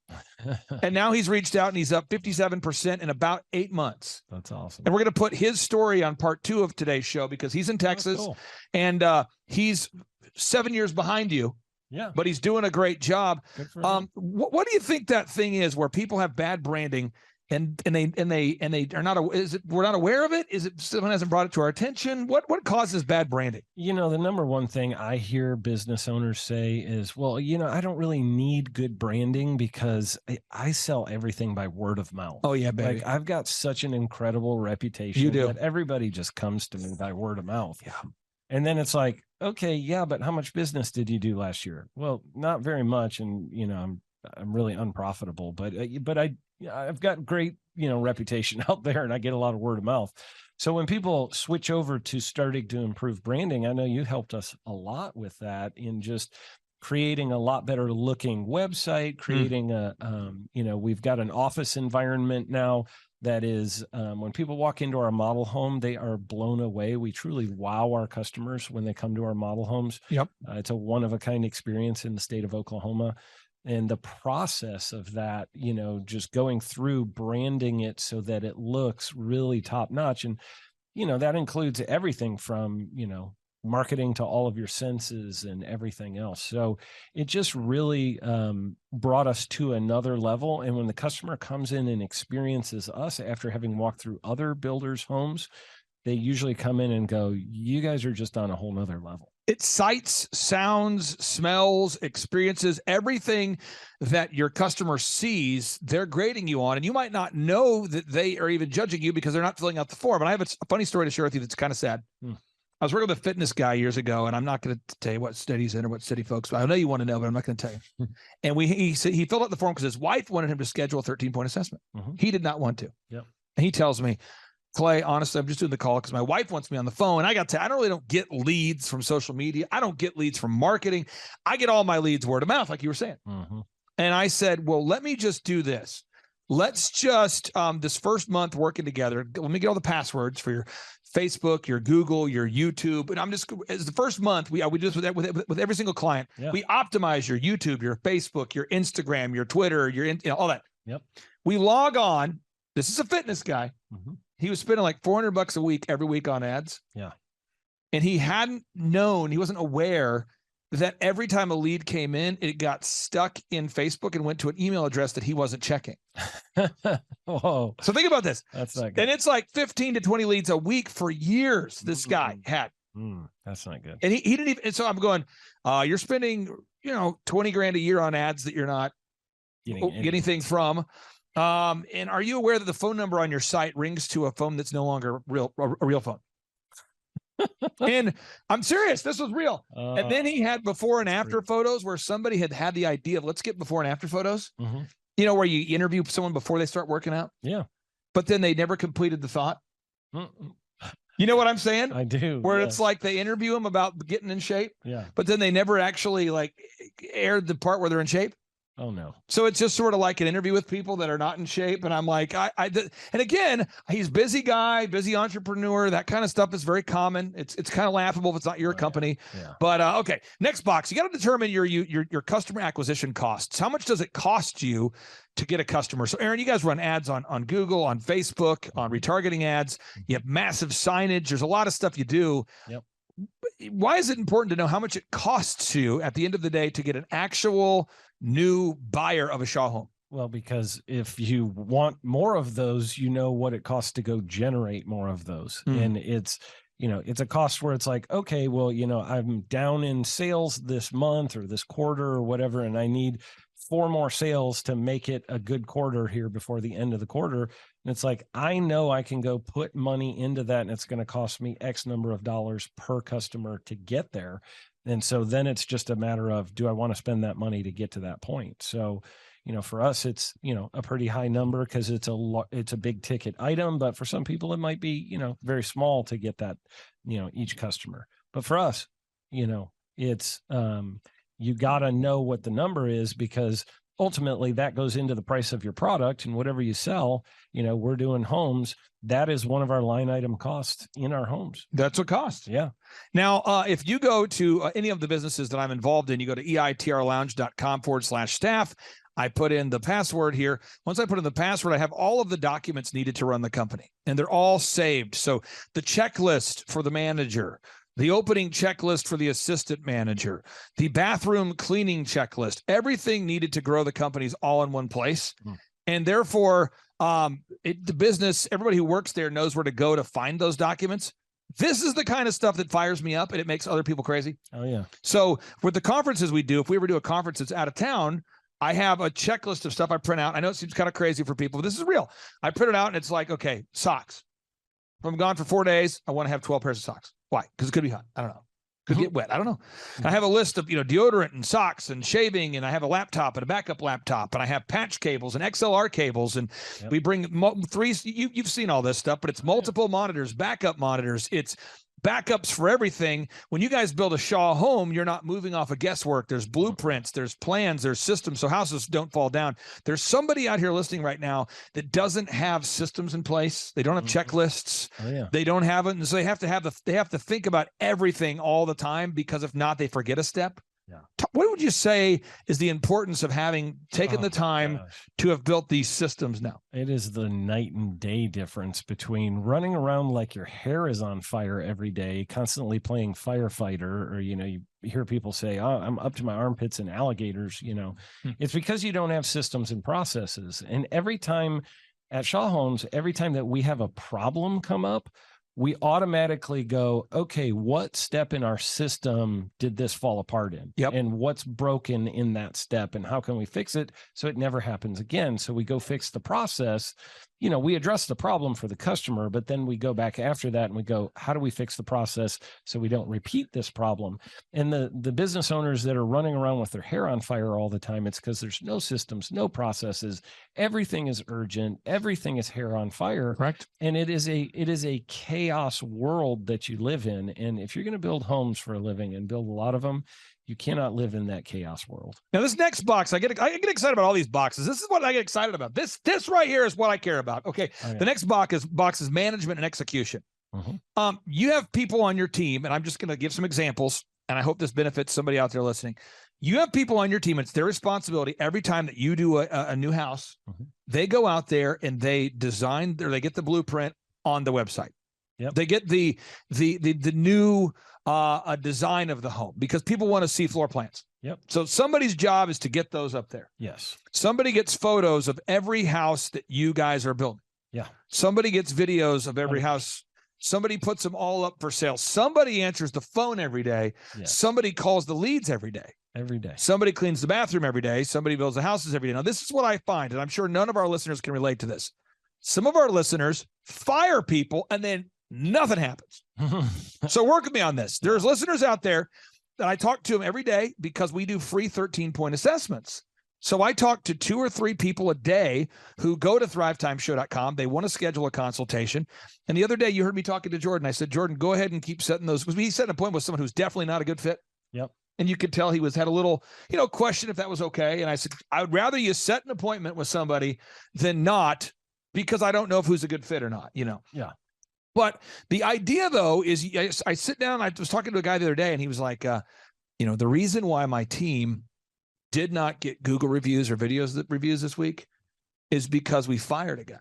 And now he's reached out and he's up 57% in about 8 months. That's awesome. And we're going to put his story on part 2 of today's show because he's in Texas and he's 7 years behind you. Yeah. But he's doing a great job. Good for him. What do you think that thing is where people have bad branding and they are not, is it, we're not aware of it? Is it someone hasn't brought it to our attention? What causes bad branding? The number one thing I hear business owners say is, well, I don't really need good branding because I sell everything by word of mouth. Oh yeah, baby. Like I've got such an incredible reputation. You do. That everybody just comes to me by word of mouth. Yeah. And then it's like, okay, yeah, but how much business did you do last year? Well, not very much. And, I'm really unprofitable, but I've got great, reputation out there and I get a lot of word of mouth. So when people switch over to starting to improve branding, I know you helped us a lot with that in just creating a lot better looking website, creating we've got an office environment now that is, when people walk into our model home, they are blown away. We truly wow our customers when they come to our model homes. Yep. It's a one-of-a-kind experience in the state of Oklahoma. And the process of that, just going through branding it so that it looks really top notch. And, that includes everything from, marketing to all of your senses and everything else. So it just really brought us to another level. And when the customer comes in and experiences us after having walked through other builders' homes, they usually come in and go, you guys are just on a whole nother level. It's sights, sounds, smells, experiences, everything that your customer sees, they're grading you on. And you might not know that they are even judging you because they're not filling out the form. And I have a funny story to share with you that's kind of sad. I was working with a fitness guy years ago, and I'm not going to tell you what state he's in or what city, folks. But I know you want to know, but I'm not going to tell you. And he said he filled out the form because his wife wanted him to schedule a 13-point assessment. He did not want to. Yep. And he tells me, Clay, honestly, I'm just doing the call because my wife wants me on the phone. I got to, I don't really get leads from social media. I don't get leads from marketing. I get all my leads word of mouth, like you were saying. And I said, well, let me just do this. Let's just, this first month working together, let me get all the passwords for your Facebook, your Google, your YouTube. And I'm just, as the first month, we do this with every single client. Yeah. We optimize your YouTube, your Facebook, your Instagram, your Twitter, all that. Yep. We log on. This is a fitness guy. He was spending like $400 a week every week on ads. Yeah. And he hadn't known, he wasn't aware that every time a lead came in, it got stuck in Facebook and went to an email address that he wasn't checking. Whoa. So think about this. That's not good. And it's like 15 to 20 leads a week for years this guy had. That's not good. And he didn't even, and so I'm going, you're spending, $20,000 a year on ads that you're not getting anything from. And are you aware that the phone number on your site rings to a phone that's no longer a real phone? And I'm serious, this was real. And then he had before and after photos where somebody had the idea of let's get before and after photos, where you interview someone before they start working out. Yeah. But then they never completed the thought. You know what I'm saying? I do. Where it's like they interview them about getting in shape. Yeah. But then they never actually like aired the part where they're in shape. Oh no. So it's just sort of like an interview with people that are not in shape. And I'm like, and again, he's busy guy, busy entrepreneur. That kind of stuff is very common. It's kind of laughable if it's not your company. Yeah. But okay, next box. You got to determine your customer acquisition costs. How much does it cost you to get a customer? So Aaron, you guys run ads on Google, on Facebook, on retargeting ads. You have massive signage. There's a lot of stuff you do. Yep. why is it important to know how much it costs you at the end of the day to get an actual new buyer of a Shaw home? Well, because if you want more of those, you know what it costs to go generate more of those. And it's, it's a cost where it's like, okay, well, I'm down in sales this month or this quarter or whatever, and I need 4 more sales to make it a good quarter here before the end of the quarter. And it's like, I know I can go put money into that, and it's going to cost me X number of dollars per customer to get there. And so then it's just a matter of, do I want to spend that money to get to that point? So, for us, it's, a pretty high number because it's a big ticket item, but for some people it might be, very small to get that, each customer. But for us, it's, you got to know what the number is, because ultimately that goes into the price of your product, and whatever you sell, we're doing homes. That is one of our line item costs in our homes. That's what costs. Yeah. Now, if you go to any of the businesses that I'm involved in, you go to eitrlounge.com/staff. I put in the password here. Once I put in the password, I have all of the documents needed to run the company, and they're all saved. So the checklist for the manager, the opening checklist for the assistant manager, the bathroom cleaning checklist, everything needed to grow the company's all in one place. And therefore, the business, everybody who works there knows where to go to find those documents. This is the kind of stuff that fires me up, and it makes other people crazy. Oh, yeah. So with the conferences we do, if we ever do a conference that's out of town, I have a checklist of stuff I print out. I know it seems kind of crazy for people, but this is real. I print it out, and it's like, okay, socks. If I'm gone for 4 days, I want to have 12 pairs of socks. Why? Because it could be hot. I don't know. Could get wet. I don't know. I have a list of, deodorant and socks and shaving, and I have a laptop and a backup laptop, and I have patch cables and XLR cables, and we bring 3. You've seen all this stuff, but it's multiple monitors, backup monitors. It's backups for everything. When you guys build a Shaw home, you're not moving off of guesswork. There's blueprints, there's plans, there's systems, so houses don't fall down. There's somebody out here listening right now that doesn't have systems in place. They don't have checklists. They don't have it, and so they have to think about everything all the time, because if not, they forget a step. What would you say is the importance of having taken the time to have built these systems now? It is the night and day difference between running around like your hair is on fire every day, constantly playing firefighter, or, you hear people say, oh, I'm up to my armpits in alligators. It's because you don't have systems and processes. And every time at Shaw Homes, every time that we have a problem come up, we automatically go, okay, what step in our system did this fall apart in? And what's broken in that step, and how can we fix it so it never happens again? So we go fix the process. We address the problem for the customer, but then we go back after that and we go, how do we fix the process so we don't repeat this problem? And the business owners that are running around with their hair on fire all the time, it's because there's no systems, no processes. Everything is urgent. Everything is hair on fire. Correct. And it is a chaos world that you live in. And if you're going to build homes for a living and build a lot of them, you cannot live in that chaos world. Now, this next box, I get excited about all these boxes. This is what I get excited about. This right here is what I care about. Okay. The next box is management and execution. You have people on your team, and I'm just going to give some examples, and I hope this benefits somebody out there listening. You have people on your team. It's their responsibility every time that you do a new house. They go out there and they design, or they get the blueprint on the website. They get the new design of the home, because people want to see floor plans. So somebody's job is to get those up there. Somebody gets photos of every house that you guys are building. Somebody gets videos of every house. Somebody puts them all up for sale. Somebody answers the phone every day. Somebody calls the leads every day. Somebody cleans the bathroom every day. Somebody builds the houses every day. Now, this is what I find, and I'm sure none of our listeners can relate to this. Some of our listeners fire people, and then nothing happens. So work with me on this. There's listeners out there that I talk to them every day, because we do free 13-point assessments. So I talk to 2 or 3 people a day who go to thrivetimeshow.com. They want to schedule a consultation. And the other day you heard me talking to Jordan. I said, Jordan, go ahead and keep setting those, because he set an appointment with someone who's definitely not a good fit. And you could tell he had a little, question if that was okay. And I said, I would rather you set an appointment with somebody than not, because I don't know if who's a good fit or not, But the idea, though, is I sit down. I was talking to a guy the other day, and he was like, the reason why my team did not get Google reviews or reviews this week is because we fired a guy.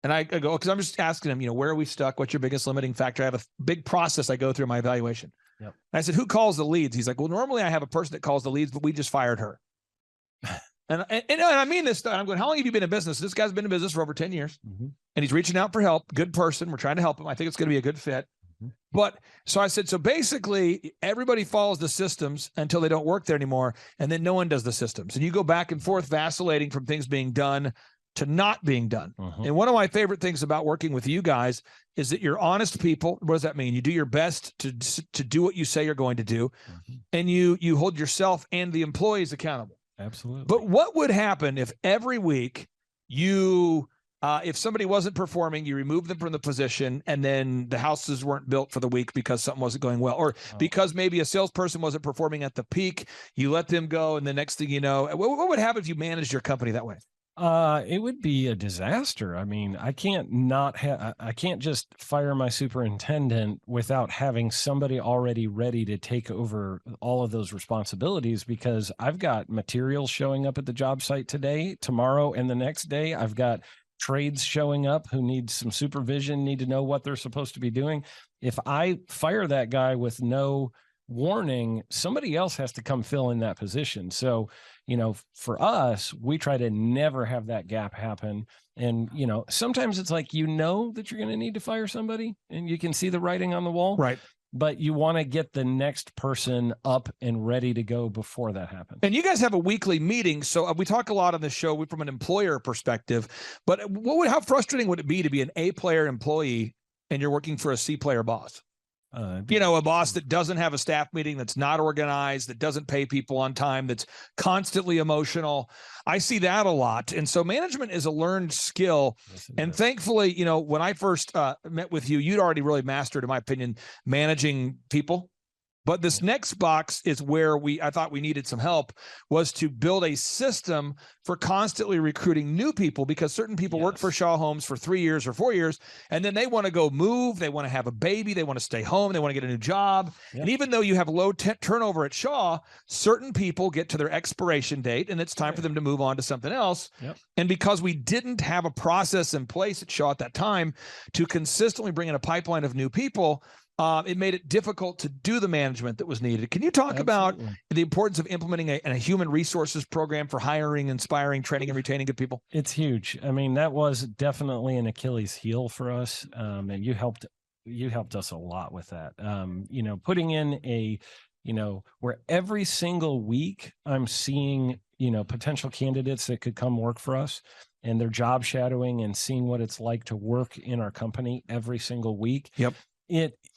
And I go, because I'm just asking them, where are we stuck? What's your biggest limiting factor? I have a big process I go through in my evaluation. Yep. And I said, who calls the leads? He's like, well, normally I have a person that calls the leads, but we just fired her. And I mean this. I'm going, how long have you been in business? This guy's been in business for over 10 years, and he's reaching out for help. Good person. We're trying to help him. I think it's going to be a good fit. But so I said, so basically everybody follows the systems until they don't work there anymore. And then no one does the systems. And you go back and forth vacillating from things being done to not being done. And one of my favorite things about working with you guys is that you're honest people. What does that mean? You do your best to do what you say you're going to do. And you hold yourself and the employees accountable. Absolutely. But what would happen if every week you, if somebody wasn't performing, you removed them from the position, and then the houses weren't built for the week because something wasn't going well, or because maybe a salesperson wasn't performing at the peak, you let them go, and the next thing you know, what would happen if you managed your company that way? It would be a disaster. I mean, I can't just fire my superintendent without having somebody already ready to take over all of those responsibilities, because I've got materials showing up at the job site today, tomorrow, and the next day. I've got trades showing up who need some supervision, need to know what they're supposed to be doing. If I fire that guy with no warning, somebody else has to come fill in that position. So, for us, we try to never have that gap happen. And, sometimes it's like, that you're going to need to fire somebody and you can see the writing on the wall. Right. But you want to get the next person up and ready to go before that happens. And you guys have a weekly meeting. So we talk a lot on the show from an employer perspective, but how frustrating would it be to be an A-player employee and you're working for a C-player boss? A boss that doesn't have a staff meeting, that's not organized, that doesn't pay people on time, that's constantly emotional. I see that a lot. And so management is a learned skill. Yes, and thankfully, when I first met with you, you'd already really mastered, in my opinion, managing people. But this next box is where I thought we needed some help, was to build a system for constantly recruiting new people, because certain people work for Shaw Homes for 3 years or 4 years, and then they want to go move, they want to have a baby, they want to stay home, they want to get a new job. Yep. And even though you have low turnover at Shaw, certain people get to their expiration date and it's time for them to move on to something else. Yep. And because we didn't have a process in place at Shaw at that time to consistently bring in a pipeline of new people, it made it difficult to do the management that was needed. Can you talk about the importance of implementing a human resources program for hiring, inspiring, training, and retaining good people? It's huge. I mean, that was definitely an Achilles heel for us. And you helped us a lot with that. Putting in where every single week I'm seeing, potential candidates that could come work for us, and they're job shadowing and seeing what it's like to work in our company every single week. Yep.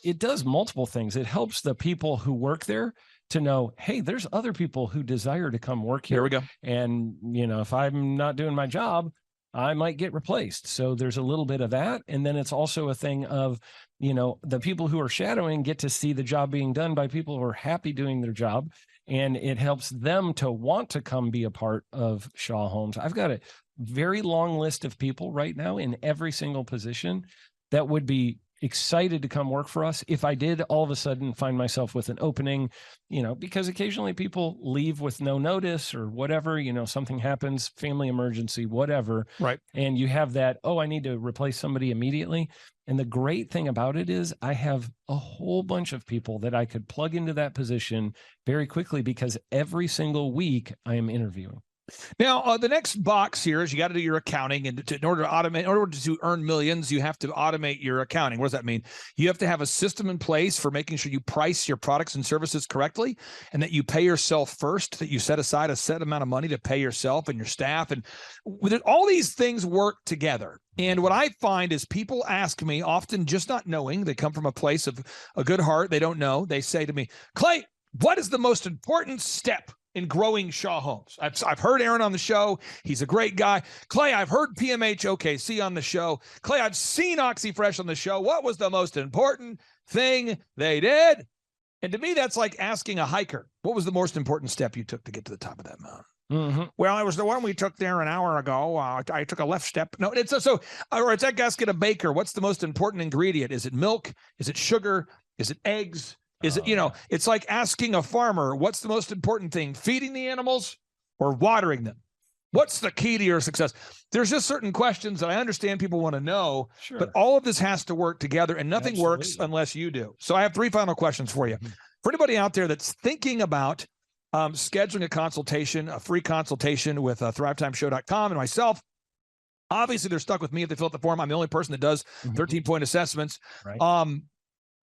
It does multiple things. It helps the people who work there to know, hey, there's other people who desire to come work here. Here we go. And, if I'm not doing my job, I might get replaced. So there's a little bit of that. And then it's also a thing of, the people who are shadowing get to see the job being done by people who are happy doing their job. And it helps them to want to come be a part of Shaw Homes. I've got a very long list of people right now in every single position that would be excited to come work for us if I did all of a sudden find myself with an opening, because occasionally people leave with no notice or whatever, something happens, family emergency, whatever. Right. And you have that, I need to replace somebody immediately. And the great thing about it is I have a whole bunch of people that I could plug into that position very quickly, because every single week I am interviewing. Now, the next box here is you got to do your accounting, and in order to earn millions, you have to automate your accounting. What does that mean? You have to have a system in place for making sure you price your products and services correctly, and that you pay yourself first, that you set aside a set amount of money to pay yourself and your staff. And all these things work together. And what I find is people ask me, often just not knowing, they come from a place of a good heart, they don't know. They say to me, Clay, what is the most important step in growing Shaw Homes? I've heard Aaron on the show. He's a great guy. Clay, I've heard PMH OKC on the show. Clay, I've seen OxyFresh on the show. What was the most important thing they did? And to me, that's like asking a hiker, what was the most important step you took to get to the top of that mountain? Mm-hmm. Well, it was the one we took there an hour ago. I took a left step. No, it's that gasket a baker. What's the most important ingredient? Is it milk? Is it sugar? Is it eggs? Is it, it's like asking a farmer, what's the most important thing, feeding the animals or watering them? What's the key to your success? There's just certain questions that I understand people want to know, Sure. but all of this has to work together, and nothing works Absolutely. unless you do. So I have 3 final questions for you. For anybody out there that's thinking about scheduling a consultation, a free consultation with thrivetimeshow.com and myself, obviously they're stuck with me if they fill out the form. I'm the only person that does 13-point assessments. Right.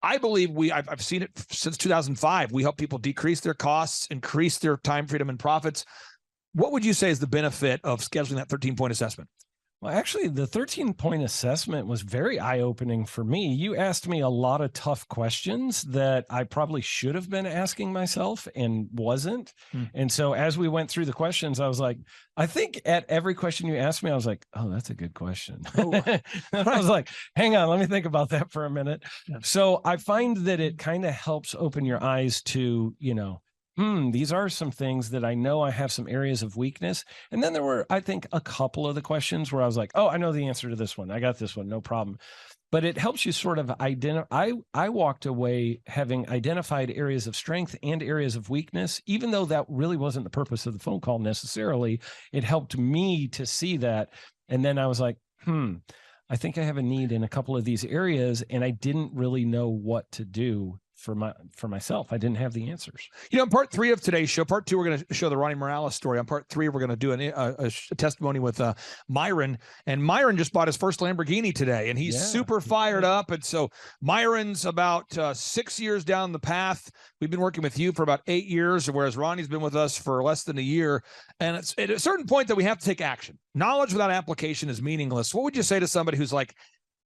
I believe I've seen it since 2005. We help people decrease their costs, increase their time, freedom, and profits. What would you say is the benefit of scheduling that 13-point assessment? Well, actually, the 13-point assessment was very eye-opening for me. You asked me a lot of tough questions that I probably should have been asking myself and wasn't. And so as we went through the questions, I was like, I think at every question you asked me, I was like, oh, that's a good question. And I was like, hang on, let me think about that for a minute. So I find that it kind of helps open your eyes to, these are some things that I know I have some areas of weakness. And then there were, I think, a couple of the questions where I was like, oh, I know the answer to this one. I got this one, no problem. But it helps you sort of identify. I walked away having identified areas of strength and areas of weakness, even though that really wasn't the purpose of the phone call necessarily. It helped me to see that. And then I was like, I think I have a need in a couple of these areas, and I didn't really know what to do for myself. I didn't have the answers. In part 3 of today's show, part 2, we're going to show the Ronnie Morales story. On part 3, we're going to do a testimony with Myron. And Myron just bought his first Lamborghini today, and he's super fired up. And so Myron's about 6 years down the path. We've been working with you for about 8 years, whereas Ronnie's been with us for less than a year. And it's at a certain point that we have to take action. Knowledge without application is meaningless. What would you say to somebody who's like,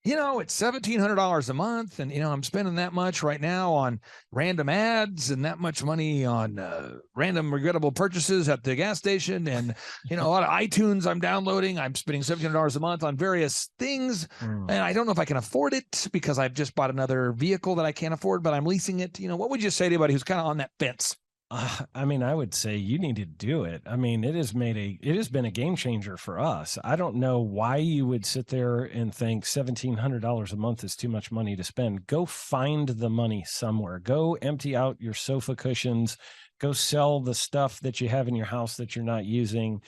it's $1,700 a month, and I'm spending that much right now on random ads and that much money on random regrettable purchases at the gas station, and a lot of iTunes I'm downloading. I'm spending $1,700 a month on various things, and I don't know if I can afford it because I've just bought another vehicle that I can't afford, but I'm leasing it. What would you say to anybody who's kind of on that fence? I would say you need to do it. It has been a game changer for us. I don't know why you would sit there and think $1,700 a month is too much money to spend. Go find the money somewhere. Go empty out your sofa cushions. Go sell the stuff that you have in your house that you're not using.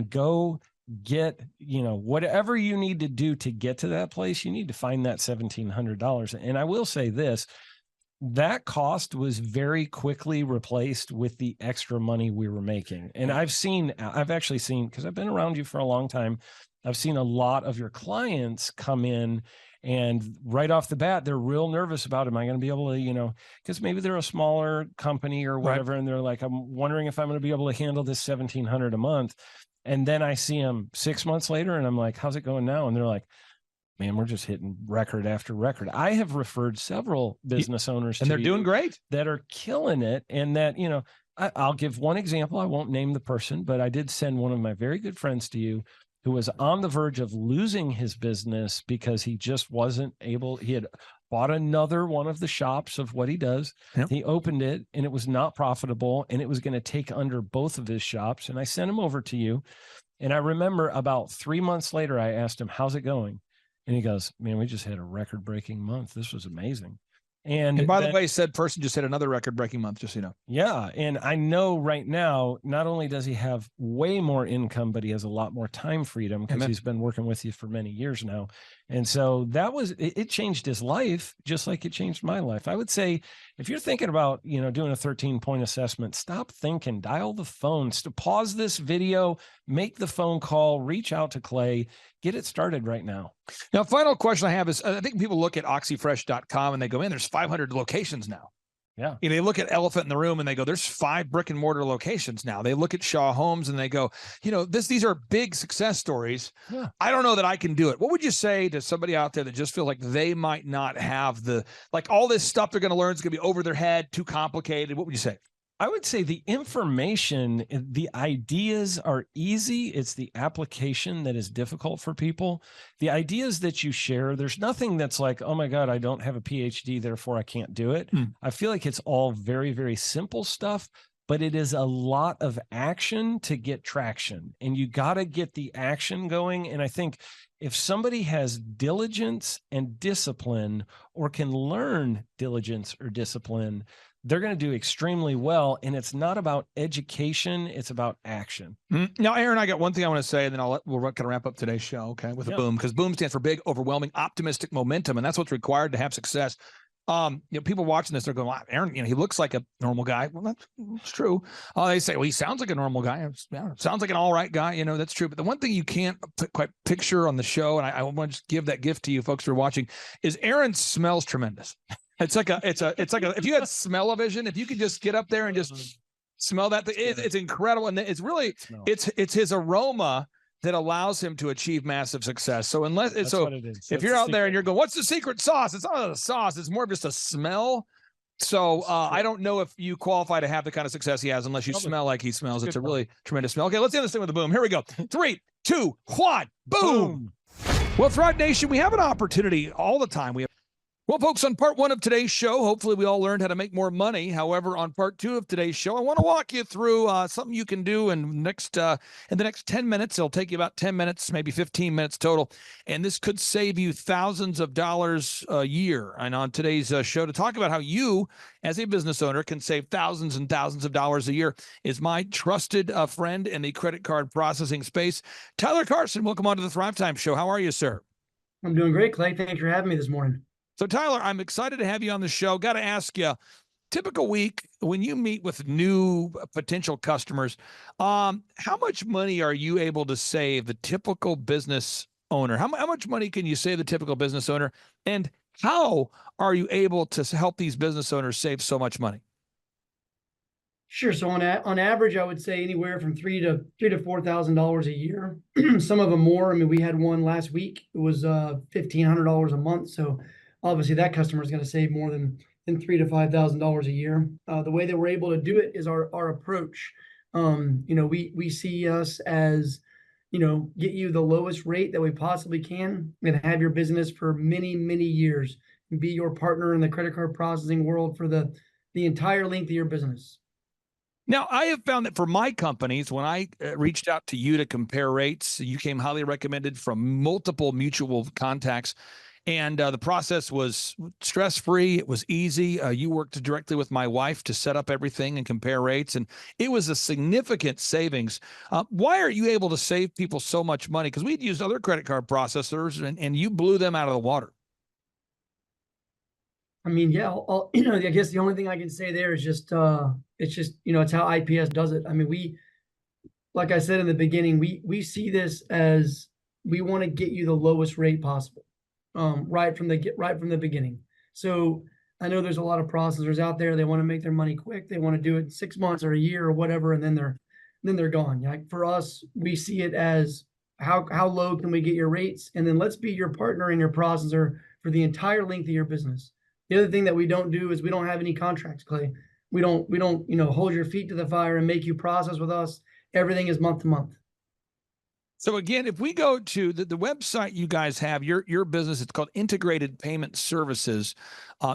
Go get, whatever you need to do to get to that place. You need to find that $1,700. And I will say this, that cost was very quickly replaced with the extra money we were making. And I've actually seen, because I've been around you for a long time, I've seen a lot of your clients come in and right off the bat, they're real nervous about, am I going to be able to, because maybe they're a smaller company or whatever. Right. And they're like, I'm wondering if I'm going to be able to handle this $1,700 a month. And then I see them 6 months later and I'm like, how's it going now? And they're like, man, we're just hitting record after record. I have referred several business owners and they're doing great, that are killing it. And that, I'll give one example. I won't name the person, but I did send one of my very good friends to you who was on the verge of losing his business because he just wasn't able. He had bought another one of the shops of what he does. Yep. He opened it and it was not profitable and it was going to take under both of his shops. And I sent him over to you. And I remember about 3 months later, I asked him, how's it going? And he goes, man, we just had a record-breaking month. This was amazing. And by the way, said person just hit another record-breaking month, just so you know. Yeah. And I know right now, not only does he have way more income, but he has a lot more time freedom because he's been working with you for many years now. And so it changed his life, just like it changed my life. I would say, if you're thinking about, doing a 13-point assessment, stop thinking, dial the phone, pause this video, make the phone call, reach out to Clay, get it started right now. Now, final question I have is, I think people look at oxyfresh.com and they go, man, there's 500 locations now. Yeah. They look at Elephant in the Room and they go, there's 5 brick and mortar locations now. They look at Shaw Homes and they go, these are big success stories. Yeah. I don't know that I can do it. What would you say to somebody out there that just feels like they might not have all this stuff they're going to learn is going to be over their head, too complicated? What would you say? I would say the information, the ideas are easy. It's the application that is difficult for people. The ideas that you share, there's nothing that's like, oh my God, I don't have a PhD, therefore I can't do it. I feel like it's all very, very simple stuff, but it is a lot of action to get traction. And you got to get the action going. And I think if somebody has diligence and discipline or can learn diligence or discipline, they're going to do extremely well. And it's not about education, it's about action. Now, Aaron, I got one thing I want to say, and then we'll kind of wrap up today's show, okay, with a boom, because boom stands for big, overwhelming, optimistic momentum, and that's what's required to have success. People watching this, they're going, well, Aaron, he looks like a normal guy. Well, that's true. They say, well, he sounds like a normal guy. Sounds like an all right guy. That's true. But the one thing you can't quite picture on the show, and I want to just give that gift to you folks who are watching, is Aaron smells tremendous. It's like if you had smell-o-vision, if you could just get up there and just smell that thing, it's incredible. And it's really, it's his aroma that allows him to achieve massive success. So if you're out there and you're going, what's the secret sauce? It's not a sauce. It's more of just a smell. So I don't know if you qualify to have the kind of success he has unless you smell like he smells. It's a really tremendous smell. Okay, let's end this thing with a boom. Here we go. 3, 2, 1, boom. Well, Thrive Nation, we have an opportunity all the time. Well, folks, on part 1 of today's show, hopefully we all learned how to make more money. However, on part 2 of today's show, I want to walk you through something you can do in the next 10 minutes. It'll take you about 10 minutes, maybe 15 minutes total. And this could save you thousands of dollars a year. And on today's show, to talk about how you, as a business owner, can save thousands and thousands of dollars a year is my trusted friend in the credit card processing space, Tyler Carson. Welcome on to the Thrivetime Show. How are you, sir? I'm doing great, Clay. Thanks for having me this morning. So, Tyler, I'm excited to have you on the show. Got to ask you, typical week when you meet with new potential customers, how much money are you able to save the typical business owner? How much money can you save the typical business owner? And how are you able to help these business owners save so much money? Sure. So on average, I would say anywhere from $3,000 to $4,000 a year. Some of them more. I mean, we had one last week. It was $1,500 a month. So obviously that customer is going to save more than $3,000 to $5,000 a year. The way that we're able to do it is our approach. We see us as, get you the lowest rate that we possibly can and have your business for many, many years and be your partner in the credit card processing world for the entire length of your business. Now, I have found that for my companies, when I reached out to you to compare rates, you came highly recommended from multiple mutual contacts. And the process was stress-free. It was easy. You worked directly with my wife to set up everything and compare rates. And it was a significant savings. Why are you able to save people so much money? Because we'd used other credit card processors, and you blew them out of the water. I mean, yeah, I guess the only thing I can say there is just, it's how IPS does it. I mean, like I said in the beginning, we see this as we want to get you the lowest rate possible. Right from the beginning. So I know there's a lot of processors out there. They want to make their money quick. They want to do it in 6 months or a year or whatever, and then they're gone. Like for us, we see it as how low can we get your rates, and then let's be your partner and your processor for the entire length of your business. The other thing that we don't do is we don't have any contracts, Clay. We don't hold your feet to the fire and make you process with us. Everything is month to month. So again, if we go to the website you guys have, your business, it's called Integrated Payment Services,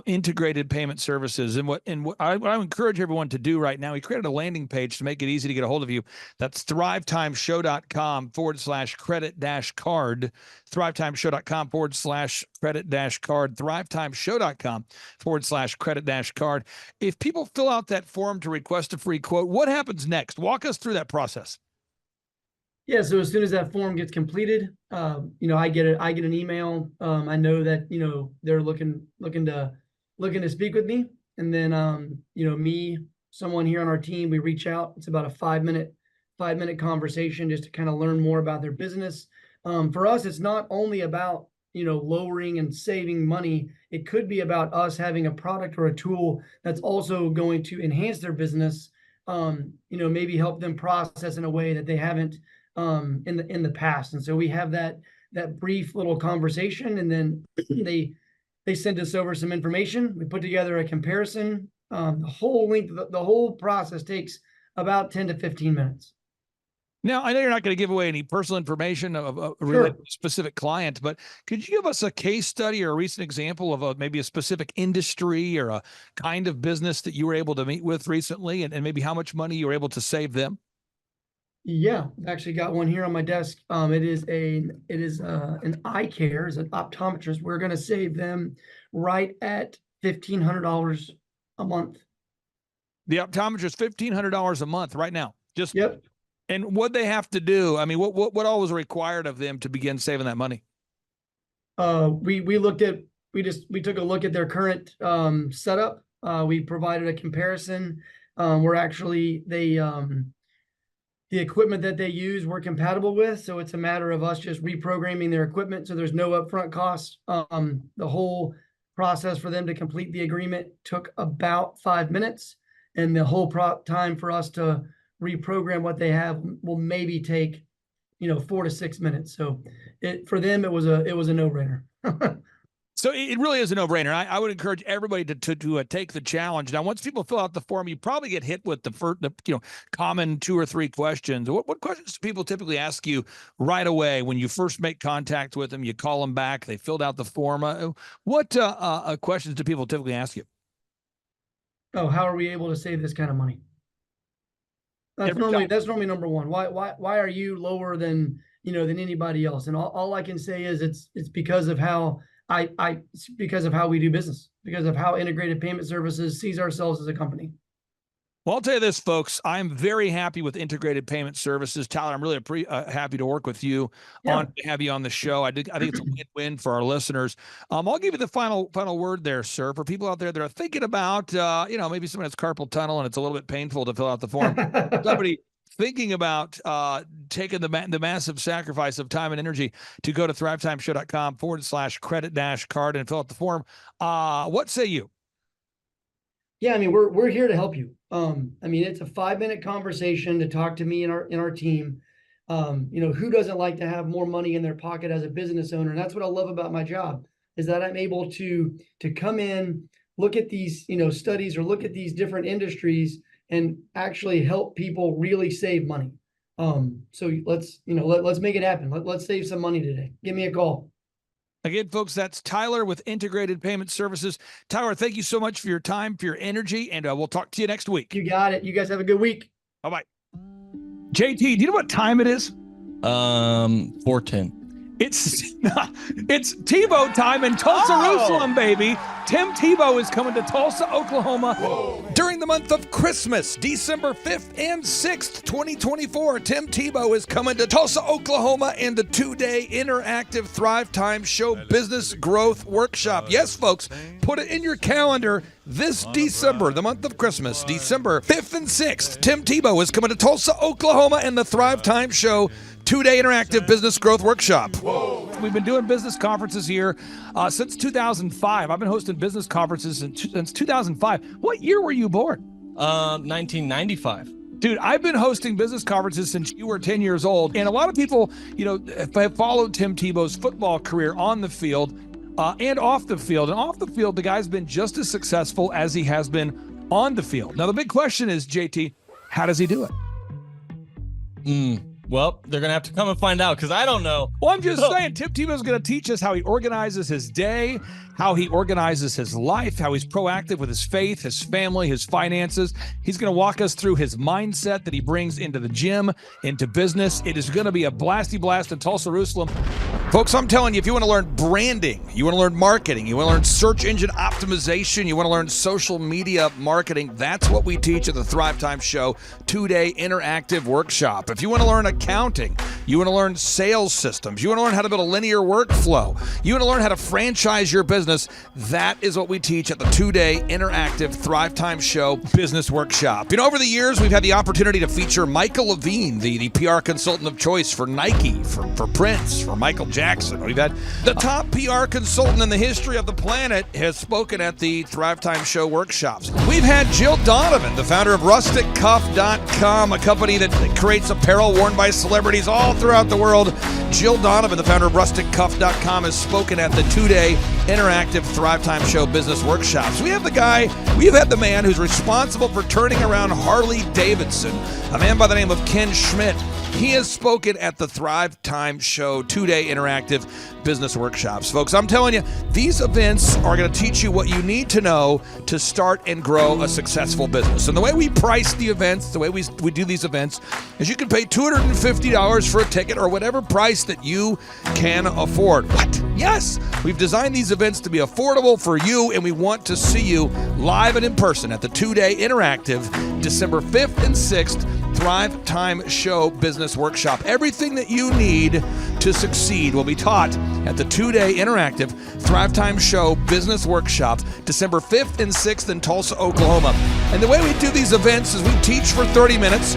Integrated Payment Services. And what I encourage everyone to do right now, we created a landing page to make it easy to get a hold of you. That's thrivetimeshow.com/credit-card, thrivetimeshow.com/credit-card, thrivetimeshow.com/credit-card. If people fill out that form to request a free quote, what happens next? Walk us through that process. Yeah, so as soon as that form gets completed, I get an email. I know that they're looking to speak with me, and then someone here on our team, we reach out. It's about a 5-minute conversation just to kind of learn more about their business. For us, it's not only about lowering and saving money. It could be about us having a product or a tool that's also going to enhance their business. Maybe help them process in a way that they haven't in the past. And so we have that brief little conversation, and then they send us over some information. We put together a comparison. The whole process takes about 10 to 15 minutes. Now, I know you're not going to give away any personal information of a related specific client, but could you give us a case study or a recent example of maybe a specific industry or a kind of business that you were able to meet with recently, and maybe how much money you were able to save them? Yeah, I've actually got one here on my desk. It is an eye care, as an optometrist. We're going to save them right at $1,500 a month. The optometrist, $1,500 a month right now. Just Yep. And what they have to do, I mean, what all was required of them to begin saving that money? We took a look at their current setup. We provided a comparison. We're actually the equipment that they use we're compatible with, so it's a matter of us just reprogramming their equipment, so there's no upfront cost. The whole process for them to complete the agreement took about 5 minutes, and the whole time for us to reprogram what they have will maybe take 4 to 6 minutes. So for them it was a no-brainer. So it really is a no-brainer. I would encourage everybody to take the challenge. Now, once people fill out the form, you probably get hit with the common 2 or 3 questions. What questions do people typically ask you right away when you first make contact with them? You call them back. They filled out the form. What questions do people typically ask you? Oh, how are we able to save this kind of money? That's normally number one. Why are you lower than than anybody else? And all I can say is it's because of how because of how we do business, because of how Integrated Payment Services sees ourselves as a company. Well, I'll tell you this, folks. I'm very happy with Integrated Payment Services. Tyler, I'm really happy to work with you, to have you on the show. I think it's a win-win for our listeners. I'll give you the final word there, sir. For people out there that are thinking about, maybe someone has carpal tunnel and it's a little bit painful to fill out the form. Somebody thinking about taking the massive sacrifice of time and energy to go to thrivetimeshow.com/credit-card and fill out the form. What say you? Yeah, I mean, we're here to help you. It's a 5-minute conversation to talk to me and our team. Who doesn't like to have more money in their pocket as a business owner? And that's what I love about my job, is that I'm able to come in, look at these, studies, or look at these different industries and actually help people really save money. So let's make it happen. Let's save some money today. Give me a call. Again, folks, that's Tyler with Integrated Payment Services. Tyler, thank you so much for your time, for your energy, and we'll talk to you next week. You got it. You guys have a good week. Bye-bye. JT, do you know what time it is? 4:10. It's Tebow time in Tulsa, Jerusalem, baby. Tim Tebow is coming to Tulsa, Oklahoma. Whoa. During the month of Christmas, December 5th and 6th, 2024, Tim Tebow is coming to Tulsa, Oklahoma in the 2-day interactive Thrivetime Show Business Growth Workshop. Yes, folks, put it in your calendar. This December, the month of Christmas, December 5th and 6th, Tim Tebow is coming to Tulsa, Oklahoma in the Thrivetime Show 2-day interactive business growth workshop. Whoa. We've been doing business conferences here since 2005. I've been hosting business conferences since 2005. What year were you born? 1995. Dude, I've been hosting business conferences since you were 10 years old. And a lot of people, have followed Tim Tebow's football career on the field and off the field. And off the field, the guy's been just as successful as he has been on the field. Now, the big question is, JT, how does he do it? Well, they're going to have to come and find out, because I don't know. Well, I'm just saying, Tim Tebow's going to teach us how he organizes his day, how he organizes his life, how he's proactive with his faith, his family, his finances. He's going to walk us through his mindset that he brings into the gym, into business. It is going to be a blasty blast in Tulsa, Jerusalem. Folks, I'm telling you, if you want to learn branding, you want to learn marketing, you want to learn search engine optimization, you want to learn social media marketing, that's what we teach at the Thrivetime Show 2-day interactive workshop. If you want to learn accounting, you want to learn sales systems, you want to learn how to build a linear workflow, you want to learn how to franchise your business, that is what we teach at the 2-day interactive Thrivetime Show business workshop. Over the years, we've had the opportunity to feature Michael Levine, the PR consultant of choice for Nike, for Prince, for Michael Jackson. We've had the top PR consultant in the history of the planet has spoken at the Thrivetime Show workshops. We've had Jill Donovan, the founder of RusticCuff.com, a company that creates apparel worn by celebrities all throughout the world. Jill Donovan, the founder of RusticCuff.com, has spoken at the 2-day interactive Thrivetime Show business workshops. We have had the man who's responsible for turning around Harley Davidson, a man by the name of Ken Schmidt. He has spoken at the Thrivetime Show 2-day interactive business workshops. Folks, I'm telling you, these events are going to teach you what you need to know to start and grow a successful business. And the way we price the events, the way we do these events, is you can pay $250 for a ticket or whatever price that you can afford. What? Yes, we've designed these events to be affordable for you, and we want to see you live and in person at the 2-day interactive December 5th and 6th Thrivetime Show Business Workshop. Everything that you need to succeed will be taught at the 2-day interactive Thrivetime Show Business Workshop, December 5th and 6th in Tulsa, Oklahoma. And the way we do these events is we teach for 30 minutes,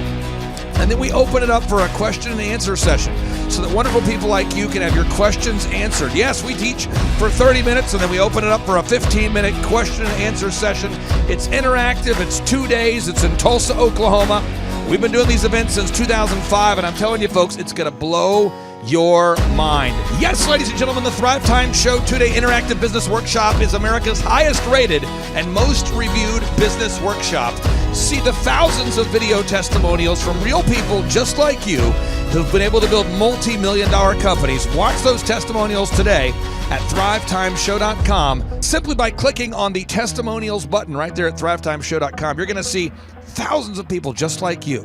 and then we open it up for a question and answer session so that wonderful people like you can have your questions answered. Yes, we teach for 30 minutes, and then we open it up for a 15-minute question and answer session. It's interactive. It's 2 days. It's in Tulsa, Oklahoma. We've been doing these events since 2005, and I'm telling you, folks, it's going to blow your mind. Yes, ladies and gentlemen, the Thrivetime Show 2-day interactive business workshop is America's highest rated and most reviewed business workshop. See the thousands of video testimonials from real people just like you who've been able to build multi-million-dollar companies. Watch those testimonials today at thrivetimeshow.com. Simply by clicking on the testimonials button right there at thrivetimeshow.com, you're going to see thousands of people just like you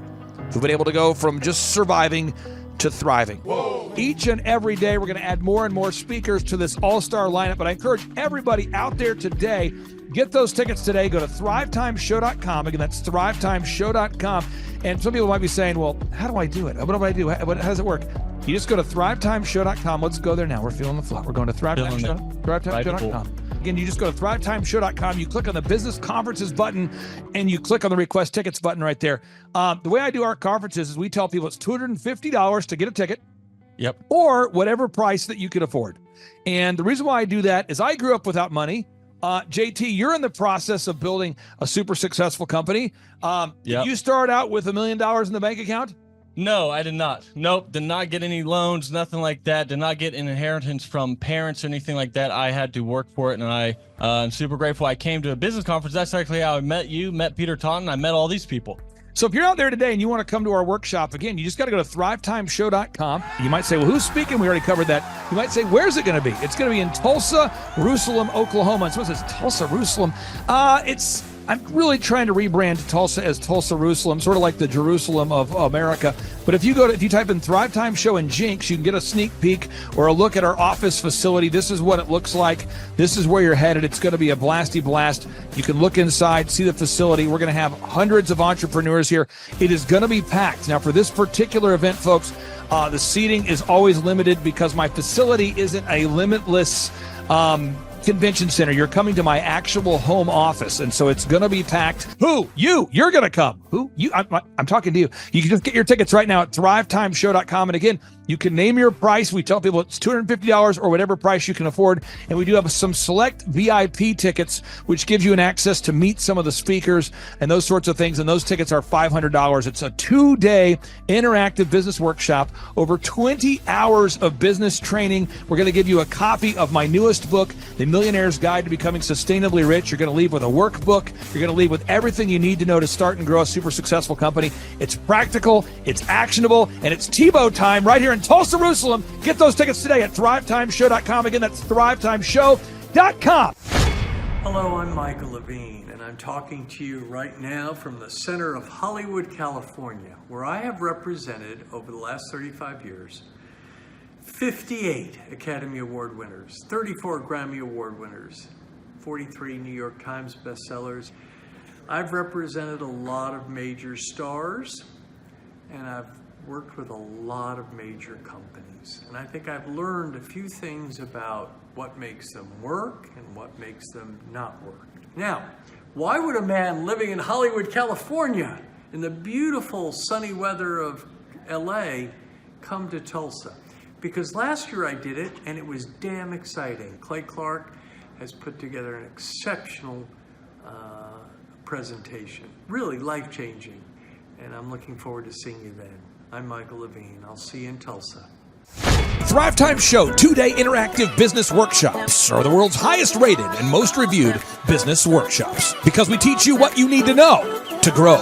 who've been able to go from just surviving to thriving. Whoa. Each and every day, we're going to add more and more speakers to this all-star lineup, but I encourage everybody out there today, get those tickets today. Go to thrivetimeshow.com. Again, that's thrivetimeshow.com. And some people might be saying, well, how do I do it? What do I do? How does it work? You just go to thrivetimeshow.com. Let's go there now. We're feeling the flow. We're going to thrivetimeshow.com. Again, you just go to thrivetimeshow.com. You click on the business conferences button, and you click on the request tickets button right there. The way I do our conferences is we tell people it's $250 to get a ticket. Yep. Or whatever price that you can afford. And the reason why I do that is I grew up without money. JT, you're in the process of building a super successful company. Did you start out with $1 million in the bank account? No, I did not. Nope, did not get any loans, nothing like that. Did not get an inheritance from parents or anything like that. I had to work for it, and I'm super grateful. I came to a business conference. That's actually how I met you, met Peter Taunton. I met all these people. So if you're out there today and you want to come to our workshop, again, you just got to go to thrivetimeshow.com. You might say, well, who's speaking? We already covered that. You might say, where's it going to be? It's going to be in Tulsa, Jerusalem, Oklahoma. And so it says Tulsa, Jerusalem. I'm really trying to rebrand Tulsa as Tulsa, Jerusalem, sort of like the Jerusalem of America. But if you type in Thrivetime Show and Jinx, you can get a sneak peek or a look at our office facility. This is what it looks like. This is where you're headed. It's going to be a blasty blast. You can look inside, see the facility. We're going to have hundreds of entrepreneurs here. It is going to be packed. Now, for this particular event, folks, the seating is always limited because my facility isn't a limitless convention center. You're coming to my actual home office, and so it's going to be packed. Who? You're going to come. Who? You? I'm talking to you. You can just get your tickets right now at thrivetimeshow.com. And again, you can name your price. We tell people it's $250 or whatever price you can afford. And we do have some select VIP tickets, which gives you an access to meet some of the speakers and those sorts of things. And those tickets are $500. It's a 2-day interactive business workshop, over 20 hours of business training. We're going to give you a copy of my newest book, The Millionaire's Guide to Becoming Sustainably Rich. You're going to leave with a workbook. You're going to leave with everything you need to know to start and grow a super successful company. It's practical, it's actionable, and it's Tebow time right here in Tulsa, Jerusalem. Get those tickets today at thrivetimeshow.com. Again, that's thrivetimeshow.com. Hello, I'm Michael Levine, and I'm talking to you right now from the center of Hollywood, California, where I have represented over the last 35 years 58 Academy Award winners, 34 Grammy Award winners, 43 New York Times bestsellers. I've represented a lot of major stars, and I've worked with a lot of major companies. And I think I've learned a few things about what makes them work and what makes them not work. Now, why would a man living in Hollywood, California, in the beautiful sunny weather of LA, come to Tulsa? Because last year I did it, and it was damn exciting. Clay Clark has put together an exceptional presentation, really life-changing, and I'm looking forward to seeing you then. I'm Michael Levine. I'll see you in Tulsa. Thrivetime Show 2-day interactive business workshops are the world's highest rated and most reviewed business workshops because we teach you what you need to know to grow.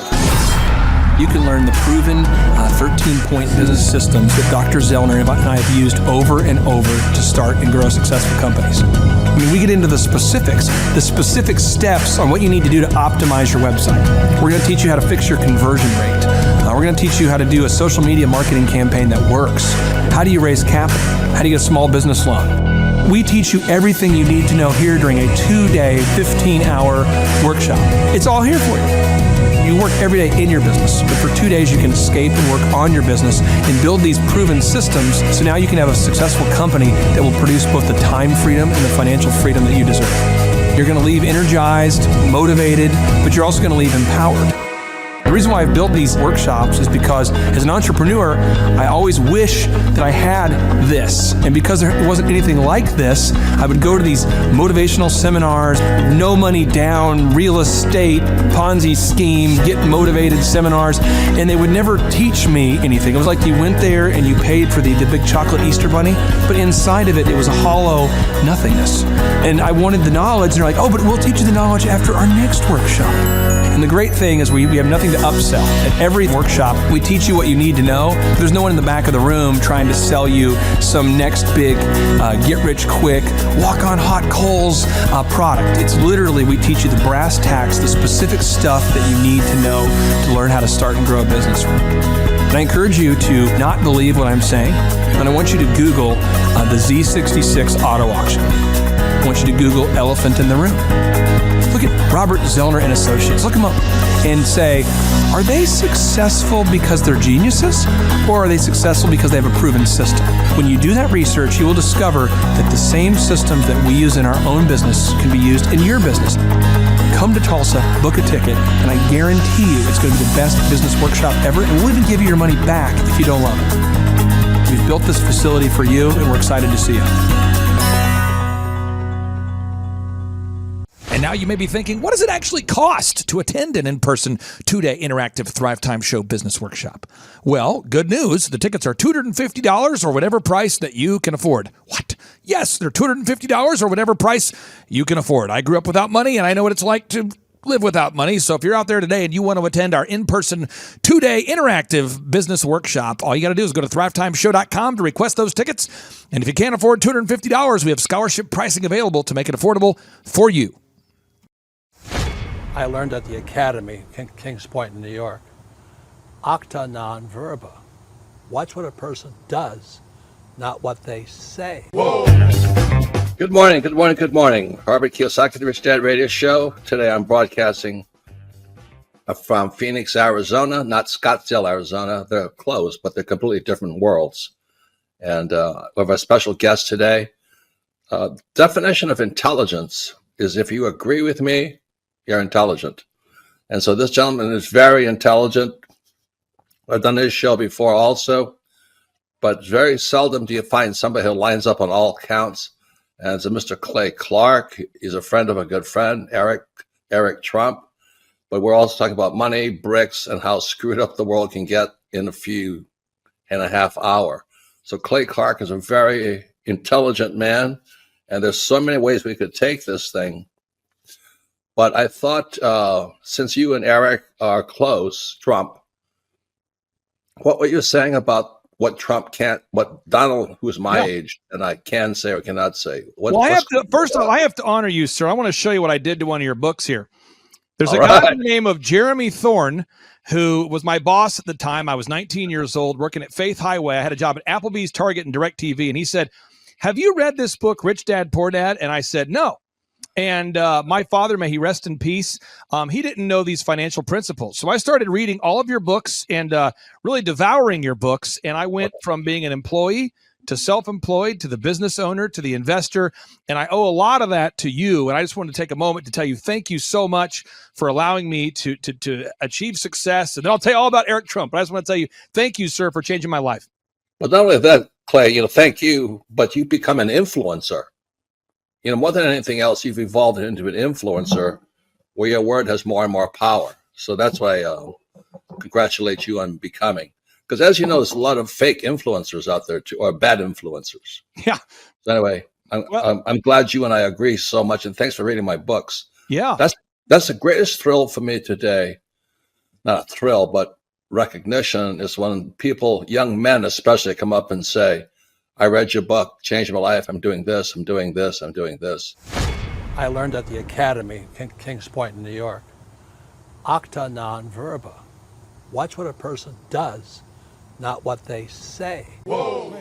You can learn the proven 13-point business systems that Dr. Zellner and I have used over and over to start and grow successful companies. I mean, we get into the specific steps on what you need to do to optimize your website. We're going to teach you how to fix your conversion rate. We're going to teach you how to do a social media marketing campaign that works. How do you raise capital? How do you get a small business loan? We teach you everything you need to know here during a 2-day, 15-hour workshop. It's all here for you. You work every day in your business, but for 2 days you can escape and work on your business and build these proven systems so now you can have a successful company that will produce both the time freedom and the financial freedom that you deserve. You're going to leave energized, motivated, but you're also going to leave empowered. The reason why I've built these workshops is because as an entrepreneur, I always wish that I had this. And because there wasn't anything like this, I would go to these motivational seminars, no money down, real estate, Ponzi scheme, get motivated seminars, and they would never teach me anything. It was like you went there and you paid for the big chocolate Easter bunny, but inside of it, it was a hollow nothingness. And I wanted the knowledge, and they're like, oh, but we'll teach you the knowledge after our next workshop. And the great thing is we have nothing to upsell. At every workshop, we teach you what you need to know. There's no one in the back of the room trying to sell you some next big get-rich-quick, walk-on-hot coals product. It's literally, we teach you the brass tacks, the specific stuff that you need to know to learn how to start and grow a business. And I encourage you to not believe what I'm saying, and I want you to Google the Z66 auto auction. I want you to Google elephant in the room. Look at Robert Zellner and Associates. Look them up and say, are they successful because they're geniuses, or are they successful because they have a proven system? When you do that research, you will discover that the same systems that we use in our own business can be used in your business. Come to Tulsa, book a ticket, and I guarantee you it's going to be the best business workshop ever, and we'll even give you your money back if you don't love it. We've built this facility for you, and we're excited to see you. And now you may be thinking, what does it actually cost to attend an in-person 2-day interactive Thrivetime Show business workshop? Well, good news. The tickets are $250 or whatever price that you can afford. What? Yes, they're $250 or whatever price you can afford. I grew up without money, and I know what it's like to live without money. So if you're out there today and you want to attend our in-person 2-day interactive business workshop, all you got to do is go to thrivetimeshow.com to request those tickets. And if you can't afford $250, we have scholarship pricing available to make it affordable for you. I learned at the Academy, Kings Point in New York. Acta non verba. Watch what a person does, not what they say. Whoa. Good morning, good morning, good morning. Robert Kiyosaki, the Rich Dad Radio Show. Today I'm broadcasting from Phoenix, Arizona, not Scottsdale, Arizona. They're close, but they're completely different worlds. And we have a special guest today. Definition of intelligence is if you agree with me, you're intelligent. And so this gentleman is very intelligent. I've done this show before also, but very seldom do you find somebody who lines up on all counts. And it's a Mr. Clay Clark. He's a friend of a good friend, Eric Trump. But we're also talking about money, bricks, and how screwed up the world can get in a few and a half hour. So Clay Clark is a very intelligent man, and there's so many ways we could take this thing. But I thought, since you and Eric are close, Trump, what were you saying about what Trump can't, what Donald, who's my age, and I can say or cannot say? First of all, I have to honor you, sir. I want to show you what I did to one of your books here. There's a guy by the name of Jeremy Thorne, who was my boss at the time. I was 19 years old, working at Faith Highway. I had a job at Applebee's, Target, and DirecTV. And he said, have you read this book, Rich Dad, Poor Dad? And I said, no. And my father, may he rest in peace, he didn't know these financial principles. So I started reading all of your books and really devouring your books. And I went from being an employee to self-employed to the business owner to the investor. And I owe a lot of that to you. And I just wanted to take a moment to tell you thank you so much for allowing me to achieve success. And then I'll tell you all about Eric Trump. But I just want to tell you thank you, sir, for changing my life. Well, not only that, Clay, thank you, but you become an influencer. More than anything else, you've evolved into an influencer where your word has more and more power. So that's why I congratulate you on becoming. Because as you know, there's a lot of fake influencers out there, too, or bad influencers. Yeah. So anyway, I'm glad you and I agree so much. And thanks for reading my books. Yeah. That's the greatest thrill for me today. Not a thrill, but recognition is when people, young men especially, come up and say, I read your book, changed my life, I'm doing this, I'm doing this, I'm doing this. I learned at the academy, Kings Point in New York, acta non verba. Watch what a person does, not what they say. Whoa.